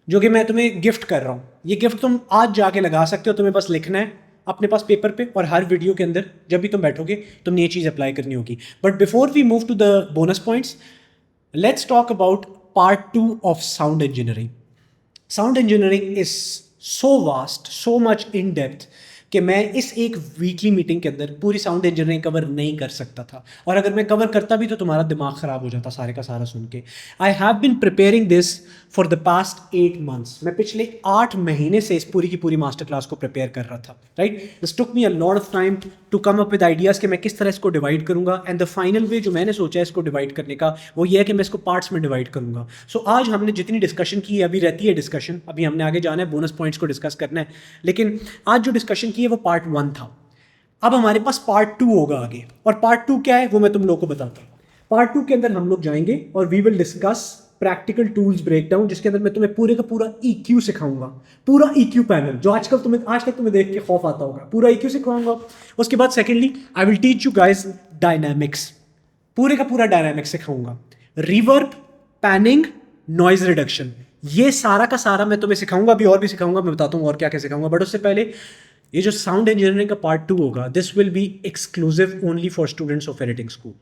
Speaker 1: जो कि मैं तुम्हें गिफ्ट कर रहा हूँ. ये गिफ्ट तुम आज जाके लगा सकते हो. तुम्हें बस लिखना है अपने पास पेपर पे, और हर वीडियो के अंदर जब भी तुम बैठोगे तुमने ये चीज़ अप्लाई करनी होगी. But before we move to the bonus points, let's talk about part 2 of sound engineering. Sound engineering is so vast, so much in depth कि मैं इस एक वीकली मीटिंग के अंदर पूरी साउंड इंजीनियरिंग कवर नहीं कर सकता था, और अगर मैं कवर करता भी तो तुम्हारा दिमाग ख़राब हो जाता सारे का सारा सुन के. I have been preparing this for the past 8 months. मैं पिछले 8 महीने से इस पूरी की पूरी मास्टर क्लास को प्रिपेयर कर रहा था. Right, this took me a lot of time to come up with ideas कि मैं किस तरह इसको डिवाइड करूंगा, एंड द फाइनल वे जो मैंने सोचा है इसको डिवाइड करने का वो ये है कि मैं इसको पार्ट्स में डिवाइड करूंगा. सो आज हमने जितनी डिस्कशन की है, अभी रहती है डिस्कशन, अभी हमने आगे जाना है, बोनस पॉइंट्स को डिस्कस करना है, लेकिन आज जो डिस्कशन की है वो पार्ट 1 था. अब हमारे पास पार्ट 2 होगा आगे, और पार्ट 2 क्या है वो मैं तुम लोगों को बताता हूँ. पार्ट 2 के अंदर हम लोग जाएंगे और we will discuss practical tools breakdown, जिसके अंदर मैं तुम्हें पूरे का पूरा EQ सिखाऊंगा, पूरा EQ पैनल जो आज तक तुम्हें देख के खौफ आता होगा, पूरा EQ सिखाऊंगा. उसके बाद secondly I will teach you guys dynamics, पूरे का पूरा डायनामिक्स सिखाऊंगा, रिवर्ब, पैनिंग, नॉइज रिडक्शन, ये सारा का सारा मैं तुम्हें सिखाऊंगा. अभी और भी सिखाऊंगा, मैं बताता हूँ और क्या क्या सिखाऊंगा. बट उससे पहले ये जो साउंड इंजीनियरिंग का पार्ट 2 होगा, this will be exclusive only for students of editing school.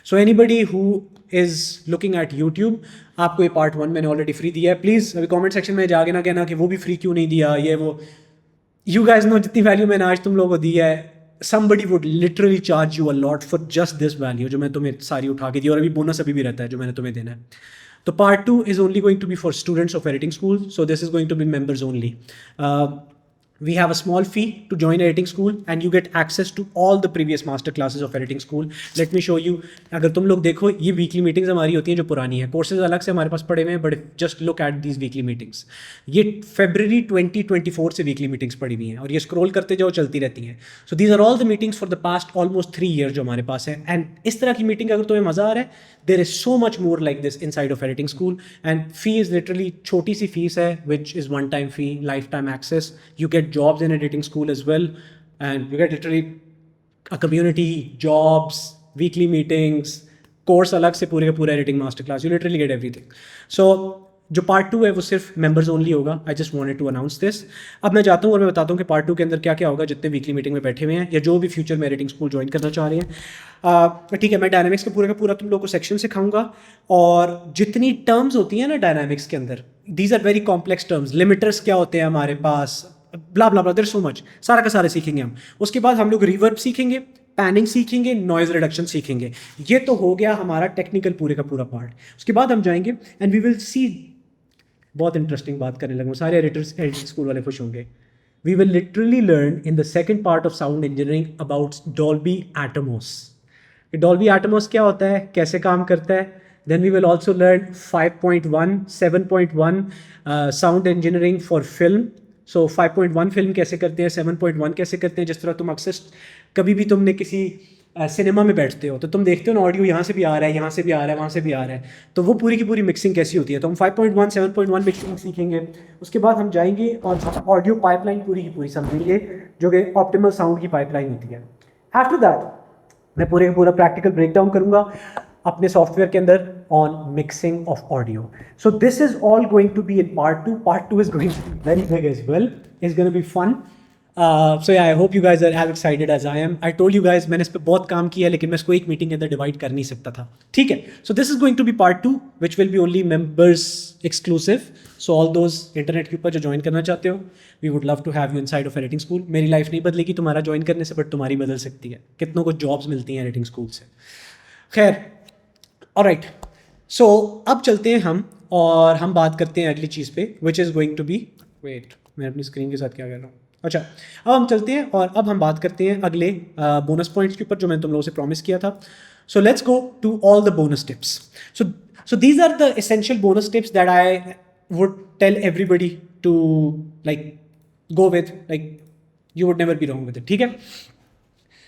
Speaker 1: So anybody who is looking at YouTube, आपको ये पार्ट 1 मैंने ऑलरेडी फ्री दिया है. प्लीज़ अभी कमेंट सेक्शन में जाके ना कहना कि वो भी फ्री क्यों नहीं दिया, ये वो. यू गाइज नो जितनी वैल्यू मैंने आज तुम लोगों को दी है, somebody would literally charge you a lot for just this value जो मैं तुम्हें सारी उठा के दी, और अभी बोनस अभी भी रहता है जो मैंने तुम्हें देना है. तो part 2 is only going to be for students of editing school, so this is going to be members only. We have a small fee to join editing school and you get access to all the previous master classes of editing school. Let me show you. अगर तुम लोग देखो, ये weekly meetings हमारी होती हैं जो पुरानी है, कोर्सेज अलग से हमारे पास पड़े हुए हैं, but just look at these weekly meetings. ये February 2024 से वीकली मीटिंग्स पड़ी हुई हैं, और ये स्क्रॉल करते जाओ चलती रहती हैं. So these are all the meetings for the past almost 3 years जो हमारे पास है. एंड इस तरह की मीटिंग अगर तुम्हें मज़ा आ रहा है, there is so much more like this inside of editing school. And fee is literally छोटी सी फीस है, which is one time fee, lifetime access. You get jobs in editing school as well, and you get literally a community, jobs, weekly meetings, course अलग से पूरे का पूरा editing master class. You literally get everything. So जो part 2 है वो सिर्फ members only होगा. I just wanted to announce this. अब मैं जाता हूँ और मैं बताता हूँ कि पार्ट 2 के अंदर क्या क्या होगा, जितने वीकली मीटिंग में बैठे हुए हैं या जो भी फ्यूचर में एडिटिंग स्कूल ज्वाइन करना चाह रहे हैं. ठीक है, मैं डायनामिक्स का पूरा तुम लोग को सेक्शन सिखाऊंगा, और जितनी टर्म्स होती हैं ना डायनामिक्स के अंदर, these are very complex terms. Limiters क्या होते हैं हमारे पास, ब्ला ब्ला ब्ला, देयर सो मच, सारा का सारा सीखेंगे हम. उसके बाद हम लोग रिवर्ब सीखेंगे, पैनिंग सीखेंगे, नॉइज रिडक्शन सीखेंगे. ये तो हो गया हमारा टेक्निकल पूरे का पूरा पार्ट. उसके बाद हम जाएंगे एंड वी विल सी, बहुत इंटरेस्टिंग बात करने लगे, सारे एडिटर्स एडिटिंग स्कूल वाले खुश होंगे. We will literally learn in the second part of sound engineering about Dolby Atmos. Dolby Atmos क्या होता है, कैसे काम करता है. Then we will also learn 5.1, 7.1 sound engineering for film. So 5.1 film कैसे करते हैं, 7.1 कैसे करते हैं. जिस तरह तुम अक्सर कभी भी तुमने किसी सिनेमा में बैठते हो तो तुम देखते हो ना, ऑडियो यहाँ से भी आ रहा है, यहाँ से भी आ रहा है, वहाँ से भी आ रहा है, तो वो पूरी की पूरी मिक्सिंग कैसी होती है. तो हम 5.1, 7.1 मिक्सिंग सीखेंगे. उसके बाद हम जाएंगे और ऑडियो पाइपलाइन पूरी की पूरी समझेंगे, जो कि ऑप्टिमल साउंड की पाइपलाइन होती है. आफ्टर दैट मैं पूरे का पूरा प्रैक्टिकल ब्रेकडाउन करूँगा अपने सॉफ्टवेयर के अंदर on mixing of audio. So this is all going to be in part 2. Part 2 is going to be very big as well. It's gonna be fun. So I hope you guys are as excited as I am. I told you guys, मैंने इस पर बहुत काम किया है, लेकिन मैं इसको एक मीटिंग के अंदर डिवाइड कर नहीं सकता था. ठीक है, so this is going to be part 2 which will be only members exclusive. So all those internet के ऊपर जो ज्वाइन करना चाहते हो, we would love to have you inside of editing school. मेरी लाइफ नहीं बदलेगी तुम्हारा ज्वाइन करने से, बट तुम्हारी बदल सकती है. कितनों को जॉब्स मिलती हैं एडिटिंग स्कूल से. खैर, ऑलराइट, सो अब चलते हैं हम और हम बात करते हैं अगली चीज़ पे, which is going to be, wait मैं अपनी स्क्रीन के साथ क्या कर रहा हूँ. अच्छा, अब हम चलते हैं और अब हम बात करते हैं अगले बोनस पॉइंट्स के ऊपर जो मैंने तुम लोगों से प्रॉमिस किया था. So let's go to all the bonus tips. So these are the essential bonus tips that I would tell everybody to like go with, like you would never be wrong with it. ठीक है,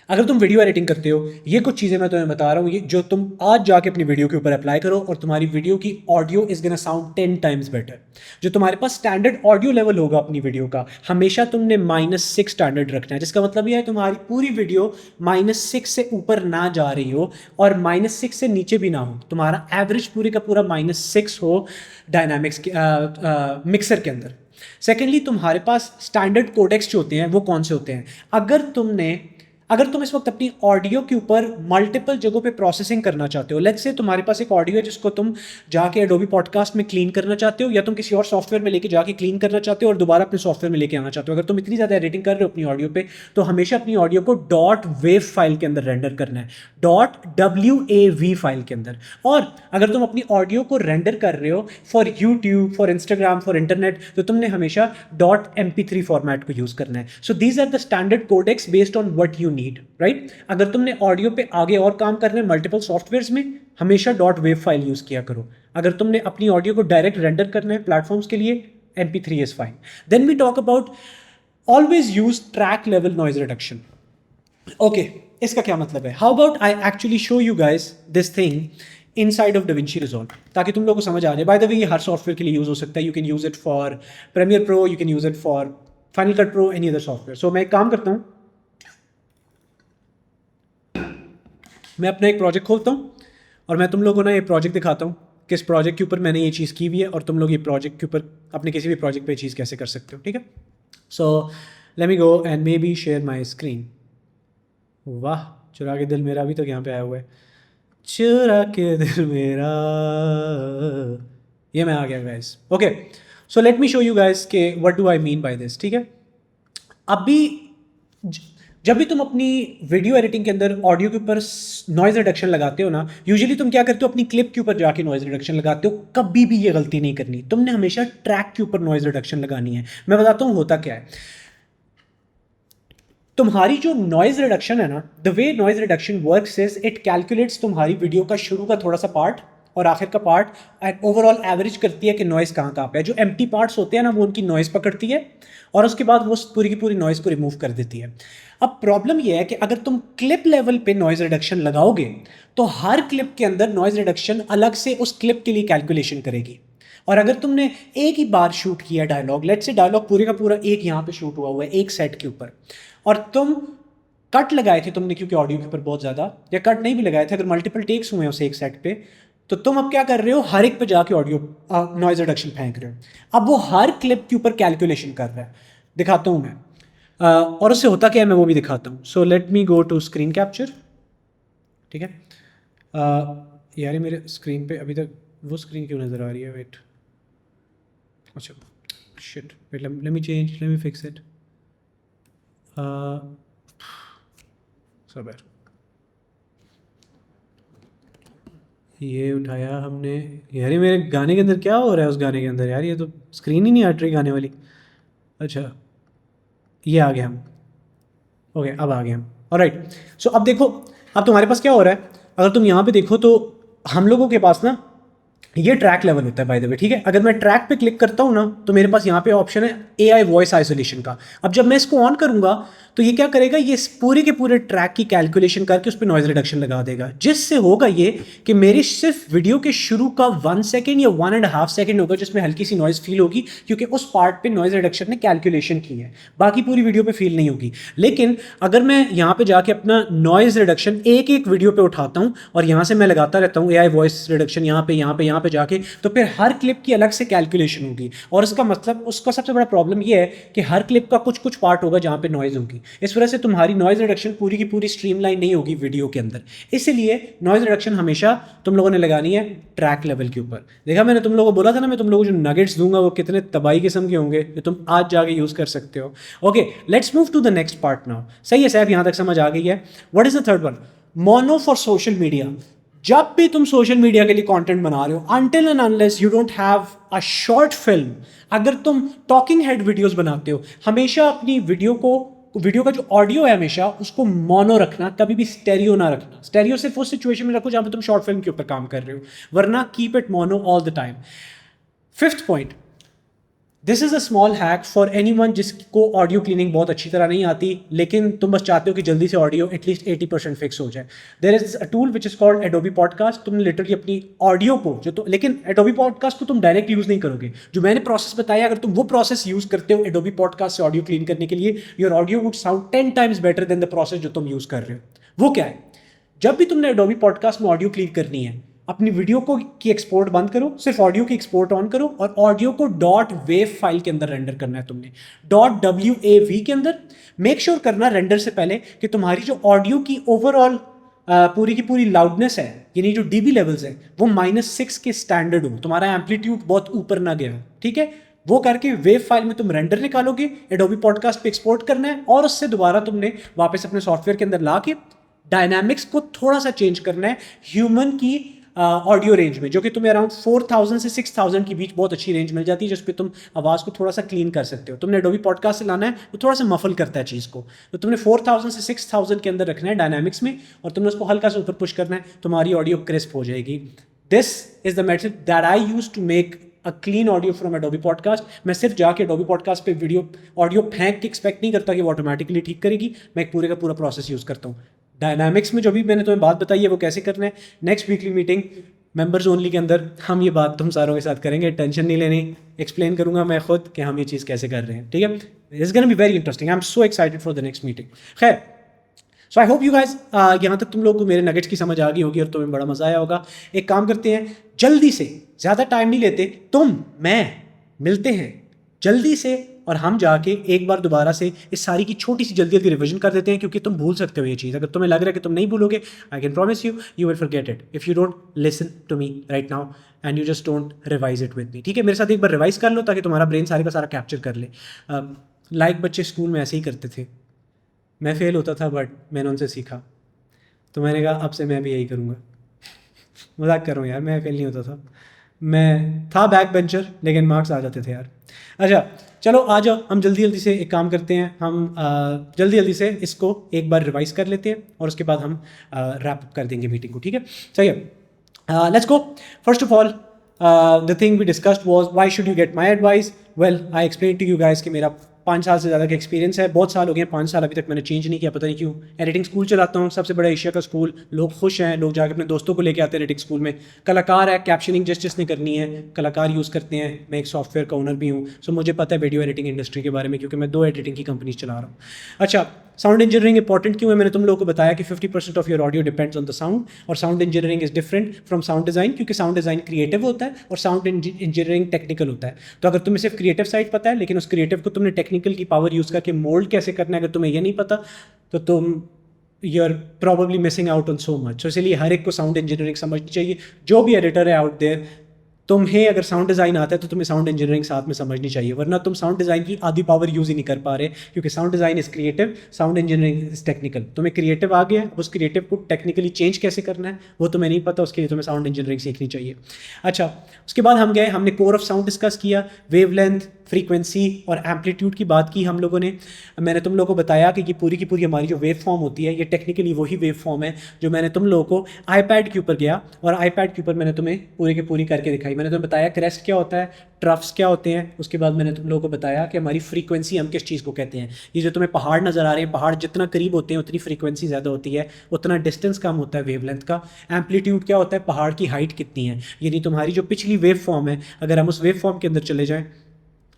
Speaker 1: अगर तुम video editing करते हो, ये कुछ चीज़ें मैं तुम्हें बता रहा हूँ, ये जो तुम आज जाके अपनी वीडियो के ऊपर अप्लाई करो और तुम्हारी वीडियो की audio is gonna sound 10 times better. जो तुम्हारे पास स्टैंडर्ड ऑडियो लेवल होगा अपनी वीडियो का, हमेशा तुमने -6 स्टैंडर्ड रखना है, जिसका मतलब ये है तुम्हारी पूरी वीडियो -6 से ऊपर ना जा रही हो और -6 से नीचे भी ना हो, तुम्हारा एवरेज पूरे का पूरा -6 हो डायनामिक्स के मिक्सर के अंदर। सेकेंडली, तुम्हारे पास स्टैंडर्ड कोडेक्स जो होते हैं वो कौन से होते हैं? अगर तुम इस वक्त अपनी ऑडियो के ऊपर मल्टीपल जगहों पे प्रोसेसिंग करना चाहते हो, लेट्स से तुम्हारे पास एक ऑडियो है जिसको तुम जाके एडोबी पॉडकास्ट में क्लीन करना चाहते हो, या तुम किसी और सॉफ्टवेयर में लेके जाके क्लीन करना चाहते हो और दोबारा अपने सॉफ्टवेयर में लेके आना चाहते हो, अगर तुम इतनी ज़्यादा एडिटिंग कर रहे हो अपनी ऑडियो पे, तो हमेशा अपनी ऑडियो को .wav फाइल के अंदर रेंडर करना है, .wav फाइल के अंदर। और अगर तुम अपनी ऑडियो को रेंडर कर रहे हो for YouTube, for Instagram, for internet, तो तुमने हमेशा .mp3 फॉर्मेट को यूज़ करना है। So these are the standard codecs based on what you need, right? अगर तुमने ऑडियो पे आगे और काम करने मल्टीपल सॉफ्टवेयर्स में, हमेशा .wav फाइल यूज़ किया करो। अगर तुमने अपनी ऑडियो को डायरेक्ट रेंडर करना है प्लेटफॉर्म्स के लिए, mp3 is fine. Then we talk about always use track level noise reduction. Okay, इसका क्या मतलब है? How about I actually show you guys this thing inside of DaVinci Resolve, ताकि तुम लोगों को समझ आ जाए। बाय द वे, ये हर सॉफ्टवेयर के लिए यूज़ हो सकता है। You can use it for Premiere Pro, you can use it for Final Cut Pro, any other software. So मैं एक काम करता हूँ, मैं अपना एक प्रोजेक्ट खोलता हूँ और मैं तुम लोगों को ना ये प्रोजेक्ट दिखाता हूँ, किस प्रोजेक्ट के ऊपर मैंने ये चीज़ की हुई है और तुम लोग ये प्रोजेक्ट के ऊपर अपने किसी भी प्रोजेक्ट पे ये चीज़ कैसे कर सकते हो, ठीक है? So let me go and may be share my screen. वाह, चुरा के दिल मेरा अभी तक यहाँ पे आया हुआ है, चुरा के दिल मेरा, ये मैं आ गया guys. Okay, so let me show you guys के what do I mean by this, ठीक है? अभी जब भी तुम अपनी वीडियो एडिटिंग के अंदर ऑडियो के ऊपर नॉइज रिडक्शन लगाते हो ना, यूजुअली तुम क्या करते हो, अपनी क्लिप के ऊपर जाके नॉइज रिडक्शन लगाते हो। कभी भी ये गलती नहीं करनी, तुमने हमेशा ट्रैक के ऊपर नॉइज रिडक्शन लगानी है। मैं बताता हूँ होता क्या है। तुम्हारी जो नॉइज रिडक्शन है ना, the way noise reduction works is it calculates तुम्हारी वीडियो का शुरू का थोड़ा सा पार्ट और आखिर का पार्ट, एंड ओवरऑल एवरेज करती है कि नॉइज कहाँ पे है। जो एम्प्टी पार्ट्स होते हैं ना, वो उनकी नॉइज पकड़ती है और उसके बाद वो पूरी की पूरी नॉइज को रिमूव कर देती है। अब प्रॉब्लम यह है कि अगर तुम क्लिप लेवल पे नॉइज रिडक्शन लगाओगे तो हर क्लिप के अंदर नॉइज रिडक्शन अलग से उस क्लिप के लिए कैलकुलेशन करेगी। और अगर तुमने एक ही बार शूट किया डायलॉग, लेट्स से डायलॉग पूरे का पूरा एक यहाँ पे शूट हुआ है एक सेट के ऊपर, और तुम कट लगाए थे तुमने क्योंकि ऑडियो के ऊपर बहुत ज़्यादा, या कट नहीं भी लगाए थे, अगर मल्टीपल टेक्स हुए हैं उस एक सेट पे, तो तुम अब क्या कर रहे हो, हर एक पे जाके ऑडियो नॉइज रिडक्शन फेंक रहे हो। अब वो हर क्लिप के ऊपर कैलकुलेशन कर रहा है। दिखाता हूँ मैं, और उससे होता क्या है मैं वो भी दिखाता हूँ। So let me go to screen capture, ठीक है? यार ये मेरे स्क्रीन पे अभी तक वो स्क्रीन क्यों नज़र आ रही है? वेट, अच्छा shit, wait, let me change, let me fix it. सबर, ये उठाया हमने। यार ये मेरे गाने के अंदर क्या हो रहा है? उस गाने के अंदर यार ये तो स्क्रीन ही नहीं हट रही गाने वाली। अच्छा, ये आ गया हम। ओके, अब आ गए हम। ऑलराइट, सो अब देखो, अब तुम्हारे पास क्या हो रहा है। अगर तुम यहाँ पे देखो तो हम लोगों के पास ना ये ट्रैक लेवल होता है बाय द वे, ठीक है? अगर मैं ट्रैक पे क्लिक करता हूँ ना, तो मेरे पास यहाँ पे ऑप्शन है AI वॉइस आइसोलेशन का। अब जब मैं इसको ऑन करूँगा तो ये क्या करेगा, ये पूरे के पूरे ट्रैक की कैलकुलेशन करके उस पर नॉइज रिडक्शन लगा देगा, जिससे होगा ये कि मेरी सिर्फ वीडियो के शुरू का 1 सेकेंड या 1.5 सेकेंड होगा जिसमें हल्की सी नॉइज फील होगी, क्योंकि उस पार्ट पे नॉइज रिडक्शन ने कैलकुलेशन की है। बाकी पूरी वीडियो पे फील नहीं होगी। लेकिन अगर मैं यहाँ पे जाके अपना नॉइज रिडक्शन एक एक वीडियो पे उठाता हूँ और यहाँ से मैं लगाता रहता हूँ AI वॉइस रिडक्शन यहाँ पे जाके, तो फिर हर क्लिप की अलग से कैलकुलेशन होगी। और इसका मतलब, उसका सबसे बड़ा प्रॉब्लम ये है कि हर क्लिप का कुछ कुछ पार्ट होगा जहाँ पे नॉइज होगी। इस वजह से तुम्हारी नॉइज रिडक्शन पूरी की पूरी स्ट्रीमलाइन नहीं होगी वीडियो के अंदर। इसलिए नॉइज रिडक्शन हमेशा तुम लोगों ने लगानी है ट्रैक लेवल के ऊपर। देखा, मैंने तुम लोगों को बोला था ना, मैं तुम लोगों को जो नगेट्स दूंगा वो कितने तबाही किस्म के होंगे, जो तुम आज जाके यूज़ कर सकते हो। Okay, let's move to the next part now. सही है सैफ, यहाँ तक समझ आ गई है? What is the third one? Mono for social media. जब भी तुम सोशल मीडिया के लिए कंटेंट बना रहे हो, until and unless you don't have a short film, अगर तुम टॉकिंग हेड वीडियोस बनाते हो, हमेशा अपनी वीडियो का जो ऑडियो है हमेशा उसको मोनो रखना, कभी भी स्टेरियो ना रखना। स्टेरियो सिर्फ उस सिचुएशन में रखो जहाँ पे तुम शॉर्ट फिल्म के ऊपर काम कर रहे हो, वरना keep it mono all the time. Fifth point, this is a small hack for anyone जिसको ऑडियो क्लीनिंग बहुत अच्छी तरह नहीं आती, लेकिन तुम बस चाहते हो कि जल्दी से ऑडियो एटलीस्ट 80% फिक्स हो जाए। There is a tool which is called Adobe Podcast. तुम लिटरली अपनी ऑडियो को लेकिन एडोबी पॉडकास्ट को तुम डायरेक्ट यूज़ नहीं करोगे। जो मैंने प्रोसेस बताया, अगर तुम वो प्रोसेस यूज़ करते हो एडोबी पॉडकास्ट से ऑडियो क्लीन करने के लिए, your audio would sound 10 times better than the process जो तुम यूज़ कर रहे हो। वो क्या है? जब भी तुमने एडोबी पॉडकास्ट में ऑडियो क्लीन करनी है, अपनी वीडियो को की एक्सपोर्ट बंद करो, सिर्फ ऑडियो की एक्सपोर्ट ऑन करो और audio co dot wave file के अंदर रेंडर करना है तुमने, .wav के अंदर। मेक श्योर करना रेंडर से पहले कि तुम्हारी जो ऑडियो की ओवरऑल पूरी की पूरी लाउडनेस है, यानी जो डीबी लेवल्स है, वो -6 के स्टैंडर्ड हो, तुम्हारा एम्पलीट्यूड बहुत ऊपर ना गया, ठीक है। वो करके वेव फाइल में तुम रेंडर निकालोगे, एडोबी पॉडकास्ट पे एक्सपोर्ट करना है और उससे दोबारा तुमने वापस अपने सॉफ्टवेयर के अंदर ला के डायनामिक्स को थोड़ा सा चेंज करना है ह्यूमन की ऑडियो रेंज में, जो कि तुम्हें अराउंड 4000 से 6000 के बीच बहुत अच्छी रेंज मिल जाती है, जिस पे तुम आवाज़ को थोड़ा सा क्लीन कर सकते हो। तुमने एडोबी पॉडकास्ट से लाना है, वो थोड़ा सा मफल करता है चीज़ को, तो तुमने 4000 से 6000 के अंदर रखना है डायनामिक्स में और तुमने उसको हल्का सा ऊपर पुश करना है, तुम्हारी ऑडियो क्रिस्प हो जाएगी। This is the method that I use to make a clean audio from Adobe Podcast. मैं सिर्फ जाके एडोबी पॉडकास्ट पे वीडियो ऑडियो फेंक के एक्सपेक्ट नहीं करता कि वो ऑटोमेटिकली ठीक करेगी, मैं एक पूरे का पूरा प्रोसेस यूज़ करता हूँ। डायनामिक्स में जो भी मैंने तुम्हें बात बताई है वो कैसे करना है, next weekly meeting members only के अंदर हम ये बात तुम सारों के साथ करेंगे, टेंशन नहीं लेनी, एक्सप्लेन करूंगा मैं खुद कि हम ये चीज़ कैसे कर रहे हैं, ठीक है। It's gonna be very interesting, I am so excited for the next meeting. खैर, सो आई होप यू गाइज यहाँ तक तुम लोग को मेरे नगेट्स की समझ आ गई होगी और तुम्हें बड़ा मज़ा आया होगा। एक काम करते हैं, जल्दी से, ज़्यादा टाइम नहीं लेते, मैं मिलते हैं जल्दी से और हम जाके एक बार दोबारा से इस सारी की छोटी सी जल्दी रिवीजन कर देते हैं, क्योंकि तुम भूल सकते हो ये चीज़। अगर तुम्हें लग रहा है कि तुम नहीं भूलोगे, I can promise you will forget it if you don't listen to me right now and you just don't revise it with me, ठीक है। मेरे साथ एक बार रिवाइज कर लो ताकि तुम्हारा ब्रेन सारे का सारा कैप्चर कर ले। लाइक बच्चे स्कूल में ऐसे ही करते थे, मैं फेल होता था बट मैंने उनसे सीखा, तो मैंने कहा अब से मैं भी यही करूँगा। मजाक कर रहा हूँ यार, मैं फेल नहीं होता था, मैं था बैक बेंचर, लेकिन मार्क्स आ जाते थे यार। अच्छा चलो आ जाओ, हम जल्दी से एक काम करते हैं, हम जल्दी से इसको एक बार रिवाइज कर लेते हैं और उसके बाद हम रैप अप कर देंगे मीटिंग को, ठीक है। सही है, let's go. First of all the thing we discussed was why should you get my advice. Well I explain to you guys कि मेरा 5 साल से ज़्यादा का एक्सपीरियंस है, बहुत साल हो गए, 5 साल अभी तक मैंने चेंज नहीं किया, पता नहीं क्यों। एडिटिंग स्कूल चलाता हूँ, सबसे बड़ा एशिया का स्कूल, लोग खुश हैं, लोग जाकर अपने दोस्तों को लेके आते हैं एडिटिंग स्कूल में। कलाकार है, कैप्शनिंग जिसने करनी है कलाकार यूज़ करते हैं। मैं एक सॉफ्टवेयर का ओनर भी हूँ, सो मुझे पता है वीडियो एडिटिंग इंडस्ट्री के बारे में, क्योंकि मैं 2 एडिटिंग की कंपनीज चला रहा हूँ। अच्छा, साउंड इंजीनियरिंग इंपॉर्टेंट क्यों है? मैंने तुम लोगों को बताया कि 50% of your audio depends on the sound, और sound engineering is different from sound design, क्योंकि साउंड डिज़ाइन क्रिएटिव होता है और साउंड इंजीनियरिंग टेक्निकल होता है। तो अगर तुम्हें सिर्फ क्रिएटिव साइड पता है, लेकिन उस क्रिएटिव को तुमने टेक्निकल की पावर यूज़ करके मोल्ड कैसे करना है, अगर तुम्हें ये नहीं पता तो तुम you are probably missing out on so much. तो इसलिए हर एक को साउंड इंजीनियरिंग समझनी चाहिए। जो भी एडिटर है आउट देयर, तुम्हें अगर साउंड डिज़ाइन आता है तो तुम्हें साउंड इंजीनियरिंग साथ में समझनी चाहिए, वरना तुम साउंड डिज़ाइन की आधी पावर यूज़ ही नहीं कर पा रहे, क्योंकि sound design is creative, sound engineering is technical. तुम्हें क्रिएटिव आ गया, अब उस क्रिएटिव को टेक्निकली चेंज कैसे करना है वो तुम्हें नहीं पता, उसके लिए तुम्हें साउंड इंजीनियरिंग सीखनी चाहिए। अच्छा, उसके बाद हम गए, हमने कोर ऑफ साउंड डिस्कस किया, वेवलेंथ, फ्रीक्वेंसी और एम्पलीट्यूड की बात की हम लोगों ने। मैंने तुम लोगों को बताया कि ये पूरी की पूरी हमारी जो वेव फॉर्म होती है, ये टेक्निकली वही वेव फॉर्म है जो मैंने तुम लोगों को आईपैड के ऊपर गया और आईपैड के ऊपर मैंने तुम्हें पूरी की पूरी करके दिखाई। मैंने तुम्हें बताया क्रेस्ट क्या होता है, ट्रफ्स क्या होते हैं, उसके बाद मैंने तुम लोगों को बताया कि हमारी फ्रीक्वेंसी हम किस चीज़ को कहते हैं। ये जो तुम्हें पहाड़ नज़र आ रहे हैं, पहाड़ जितना करीब होते हैं उतनी फ्रीक्वेंसी ज़्यादा होती है, उतना डिस्टेंस कम होता है वेवलेंथ का। एम्पलीट्यूड क्या होता है, पहाड़ की हाइट कितनी है, यानी तुम्हारी जो पिछली वेव फॉर्म है, अगर हम उस वेव फॉर्म के अंदर चले जाएँ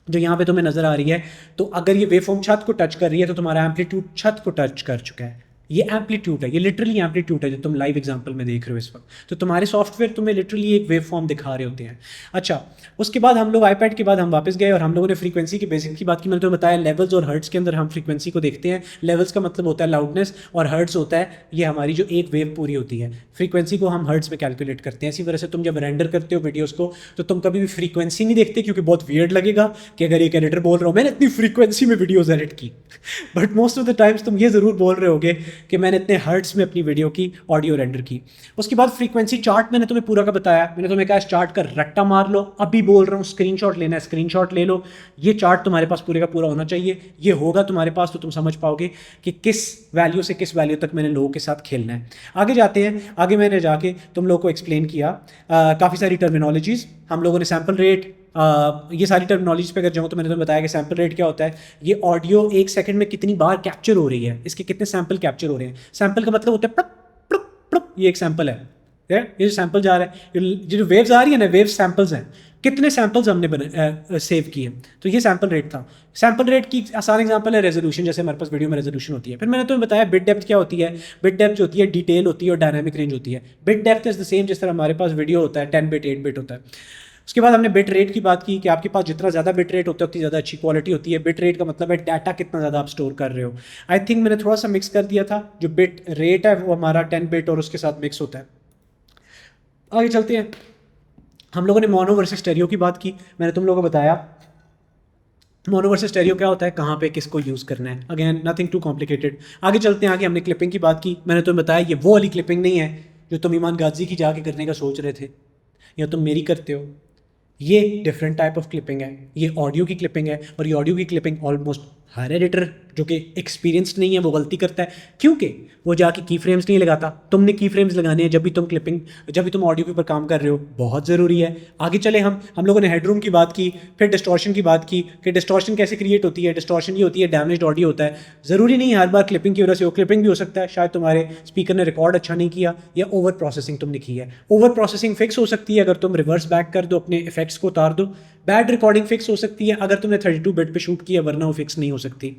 Speaker 1: जो यहाँ पे तुम्हें नज़र आ रही है, तो अगर ये वेवफॉर्म छत को टच कर रही है तो तुम्हारा एम्पलीट्यूड छत को टच कर चुका है। ये एम्पलीट्यूड है, ये लिटरली एम्पलीट्यूड है जो तुम लाइव एग्जांपल में देख रहे हो इस वक्त। तो तुम्हारे सॉफ्टवेयर तुम्हें लिटरली एक वेव फॉर्म दिखा रहे होते हैं। अच्छा, उसके बाद हम लोग आईपैड के बाद हम वापस गए और हम लोगों ने फ्रीक्वेंसी की बेसिक की बात की। मैंने तुम्हें बताया लेवल्स और हर्ट्स के अंदर हम फ्रीक्वेंसी को देखते हैं। लेवल्स का मतलब होता है लाउडनेस और हर्ट्स होता है ये हमारी जो एक वेव पूरी होती है। फ्रीक्वेंसी को हम हर्ट्स में कैलकुलेट करते हैं। इसी वजह से तुम जब रेंडर करते हो वीडियोज़ को तो तुम कभी भी फ्रीक्वेंसी नहीं देखते, क्योंकि बहुत वियर्ड लगेगा कि अगर एक एडिटर बोल रहा हूँ मैंने इतनी फ्रीक्वेंसी में वीडियोज़ एडिट की, but most of the times तुम ये ज़रूर बोल रहे होगे कि मैंने इतने हर्ट्स में अपनी वीडियो की ऑडियो रेंडर की। उसके बाद फ्रीक्वेंसी चार्ट मैंने तुम्हें पूरा का बताया। मैंने तुम्हें कहा इस चार्ट का रट्टा मार लो, अभी बोल रहा हूँ स्क्रीनशॉट लेना है, स्क्रीनशॉट ले लो। ये चार्ट तुम्हारे पास पूरे का पूरा होना चाहिए। ये होगा तुम्हारे पास तो तुम समझ पाओगे कि किस वैल्यू से किस वैल्यू तक मैंने लोगों के साथ खेलना है। आगे जाते हैं, आगे मैंने जाके तुम लोगों को एक्सप्लेन किया काफ़ी सारी टर्मिनोलॉजीज़। हम लोगों ने सैम्पल रेट, ये सारी टर्मिनोलॉजी पे अगर जाऊँ तो मैंने तुम्हें बताया कि सैम्पल रेट क्या होता है, ये ऑडियो एक सेकंड में कितनी बार कैप्चर हो रही है, इसके कितने सैंपल कैप्चर हो रहे हैं। सैंपल का मतलब होता है प्लप प्लप प्लप, ये एक सैंपल है, ये जो सैंपल जा रहा है, ये जो वेव्स आ रही है ना, वेव सैंपल्स हैं, कितने सैंपल्स हमने सेव किए, तो ये सैंपल रेट था। सैंपल रेट की आसान एग्जांपल है रेजोल्यूशन, जैसे हमारे पास वीडियो में रेजोल्यूशन होती है। फिर मैंने तुम्हें बताया बिट डेप्थ क्या होती है। बिट डेप्थ जो होती है डिटेल होती है और डायनामिक रेंज होती है। Bit depth is the same जिस तरह हमारे पास वीडियो होता है 10 बिट 8 बिट होता है। उसके बाद हमने बिट रेट की बात की कि आपके पास जितना ज़्यादा बिट रेट होता है उतनी ज़्यादा अच्छी क्वालिटी होती है। बिट रेट का मतलब है डाटा कितना ज़्यादा आप स्टोर कर रहे हो। आई थिंक मैंने थोड़ा सा मिक्स कर दिया था, जो बिट रेट है वो हमारा 10 बिट और उसके साथ मिक्स होता है। आगे चलते हैं, हम लोगों ने मोनो वर्सेस स्टेरियो की बात की। मैंने तुम लोगों को बताया मोनो वर्सेस स्टेरियो क्या होता है, कहाँ पे किसको यूज़ करना है। Again nothing too complicated. आगे चलते हैं, आगे हमने क्लिपिंग की बात की। मैंने तुम्हें बताया ये वो वाली क्लिपिंग नहीं है जो तुम ईमान गाजी की जाके करने का सोच रहे थे या तुम मेरी करते हो। ये डिफरेंट टाइप ऑफ क्लिपिंग है, ये ऑडियो की क्लिपिंग है। और ये ऑडियो की क्लिपिंग ऑलमोस्ट हर एडिटर जो कि एक्सपीरियंस्ड नहीं है वो गलती करता है, क्योंकि वो जाके की फ्रेम्स नहीं लगाता। तुमने की फ्रेम्स लगाने हैं जब भी तुम क्लिपिंग, जब भी तुम ऑडियो के ऊपर काम कर रहे हो, बहुत ज़रूरी है। आगे चले हम लोगों ने हेडरूम की बात की, फिर डिस्टॉर्शन की बात की कि डिस्टॉर्शन कैसे क्रिएट होती है। डिस्टॉर्शन ये होती है डैमेज्ड ऑडियो होता है। ज़रूरी नहीं है हर बार क्लिपिंग की वजह से हो, क्लिपिंग भी हो सकता है शायद तुम्हारे स्पीकर ने रिकॉर्ड अच्छा नहीं किया या ओवर प्रोसेसिंग तुमने की है। ओवर प्रोसेसिंग फिक्स हो सकती है अगर तुम रिवर्स बैक कर दो, अपने इफेक्ट्स को उतार दो। बैड रिकॉर्डिंग फिक्स हो सकती है अगर तुमने 32 बिट पे शूट किया, वरना वो फिक्स नहीं हो सकती।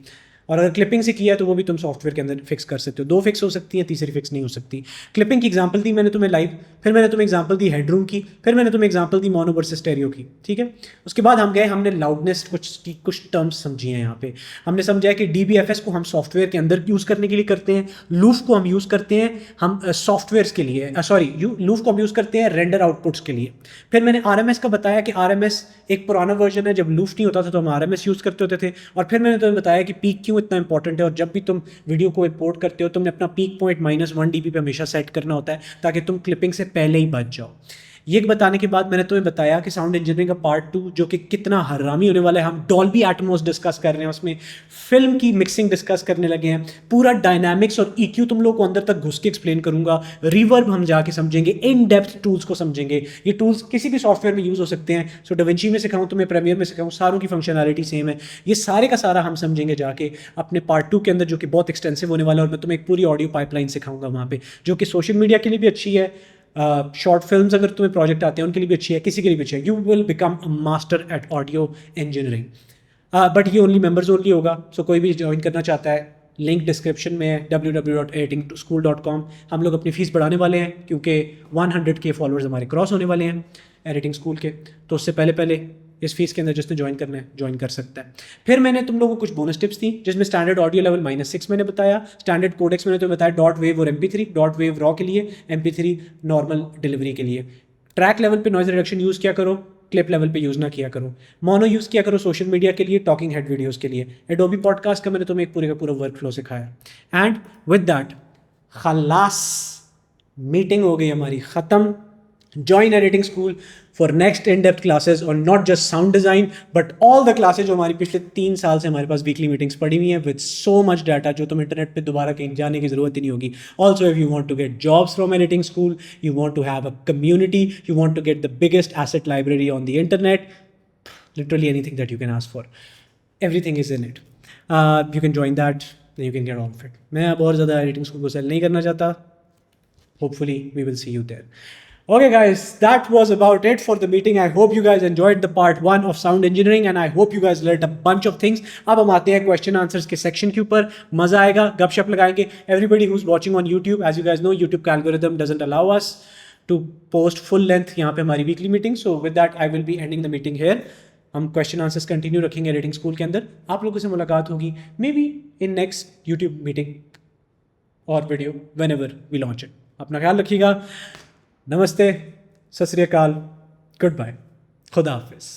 Speaker 1: और अगर क्लिपिंग से किया है तो वो भी तुम सॉफ्टवेयर के अंदर फिक्स कर सकते हो। 2 फिक्स हो सकती हैं, तीसरी फिक्स नहीं हो सकती। क्लिपिंग की एग्जांपल दी मैंने तुम्हें लाइव, फिर मैंने तुम्हें एग्जांपल दी हेडरूम की, फिर मैंने तुम्हें एग्जांपल दी मोनो वर्सेस स्टेरियो की, ठीक है। उसके बाद हम गए, हमने लाउडनेस कुछ टर्म्स समझी हैं यहाँ पे। हमने समझा है कि DBFS को हम सॉफ्टवेयर के अंदर यूज़ करने के लिए करते हैं, लूफ को हम यूज़ करते हैं हम सॉफ्टवेयर के लिए, लूफ को हम यूज़ करते हैं रेंडर आउटपुट्स के लिए। फिर मैंने RMS का बताया कि RMS एक पुराना वर्जन है, जब लूफ नहीं होता था तो हम RMS यूज़ करते होते थे। और फिर मैंने तुम्हें बताया कि पीक क्यों इतना इंपॉर्टेंट है, और जब भी तुम वीडियो को इंपोर्ट करते हो तुमने अपना पीक पॉइंट -1 dB पे हमेशा सेट करना होता है ताकि तुम क्लिपिंग से पहले ही बच जाओ। ये बताने के बाद मैंने तुम्हें बताया कि साउंड इंजीनियरिंग का पार्ट 2 जो कि कितना हरामी होने वाला है। हम डॉल्बी एटमॉस डिस्कस कर रहे हैं, उसमें फिल्म की मिक्सिंग डिस्कस करने लगे हैं, पूरा डायनामिक्स और EQ तुम लोग को अंदर तक घुस के एक्सप्लेन करूंगा। रिवर्ब हम जाके समझेंगे, इन डेप्थ टूल्स को समझेंगे। ये टूल्स किसी भी सॉफ्टवेयर में यूज़ हो सकते हैं। सो डाविंची में सिखाऊं तुम्हें, प्रीमियर में सिखाऊं, सारों की फंक्शनैलिटी सेम है। ये सारे का सारा हम समझेंगे जाके अपने पार्ट 2 के अंदर, जो कि बहुत एक्सटेंसिव होने वाला है। और मैं तुम्हें एक पूरी ऑडियो पाइपलाइन सिखाऊंगा वहाँ पे, जो कि सोशल मीडिया के लिए भी अच्छी है, शॉर्ट फिल्म्स अगर तुम्हें प्रोजेक्ट आते हैं उनके लिए भी अच्छी है, किसी के लिए भी अच्छी है। You will become a master at audio engineering. But ये ओनली मेंबर्स ओनली होगा, सो कोई भी ज्वाइन करना चाहता है, लिंक डिस्क्रिप्शन में है www.edingschool.com। हम लोग अपनी फ़ीस बढ़ाने वाले हैं क्योंकि 100K फॉलोअर्स हमारे क्रॉस होने वाले हैं एडिटिंग स्कूल के। तो उससे पहले इस फीस के अंदर जिसने ज्वाइन करना है ज्वाइन कर सकता है। फिर मैंने तुम लोगों को कुछ बोनस टिप्स दी, जिसमें स्टैंडर्ड ऑडियो लेवल -6 मैंने बताया, स्टैंडर्ड कोडेक्स मैंने तुम्हें बताया डॉट वेव और MP3, डॉट वेव रॉ के लिए, MP3 नॉर्मल डिलीवरी के लिए। ट्रैक लेवल पे नॉइज रिडक्शन यूज़ किया करो, क्लिप लेवल पे यूज़ ना किया करो। मोनो यूज़ किया करो सोशल मीडिया के लिए, टॉकिंग हेड वीडियोज़ के लिए। एडोबी पॉडकास्ट का मैंने तुम्हें एक पूरे का पूरा वर्क फ्लो सिखाया। एंड विद दैट खलास, मीटिंग हो गई हमारी ख़त्म। Join editing school for next in-depth classes on not just sound design but all the classes जो हमारी पिछले 3 साल से हमारे पास वीकली मीटिंग्स पड़ी हुई हैं with so much data जो तुम इंटरनेट पे दोबारा कहीं जाने की ज़रूरत ही नहीं होगी। Also if you want to get jobs from editing school, you want to have a community, you want to get the biggest asset library on the internet, literally anything that you can ask for, everything is in it. You can join that, then you can get all of it. मैं अब और ज़्यादा editing school को cell नहीं करना चाहता। Hopefully we will see you there. Okay guys, that was about it for the meeting. I hope you guys enjoyed the part 1 of sound engineering and I hope you guys learned a bunch of things. अब हम आते हैं question answers के section के ऊपर, मज़ा आएगा, गपशप लगाएंगे। Everybody who's watching on YouTube, as you guys know, YouTube का algorithm doesn't allow us to post full length यहाँ पे हमारी weekly meeting. So with that, I will be ending the meeting here. हम question answers continue रखेंगे editing school के अंदर। आप लोगों से मुलाकात होगी maybe in next YouTube meeting और video whenever we launch it. अपना ख्याल रखिएगा। नमस्ते, सत श्री अकाल, गुड बाय, खुदा हाफिज़।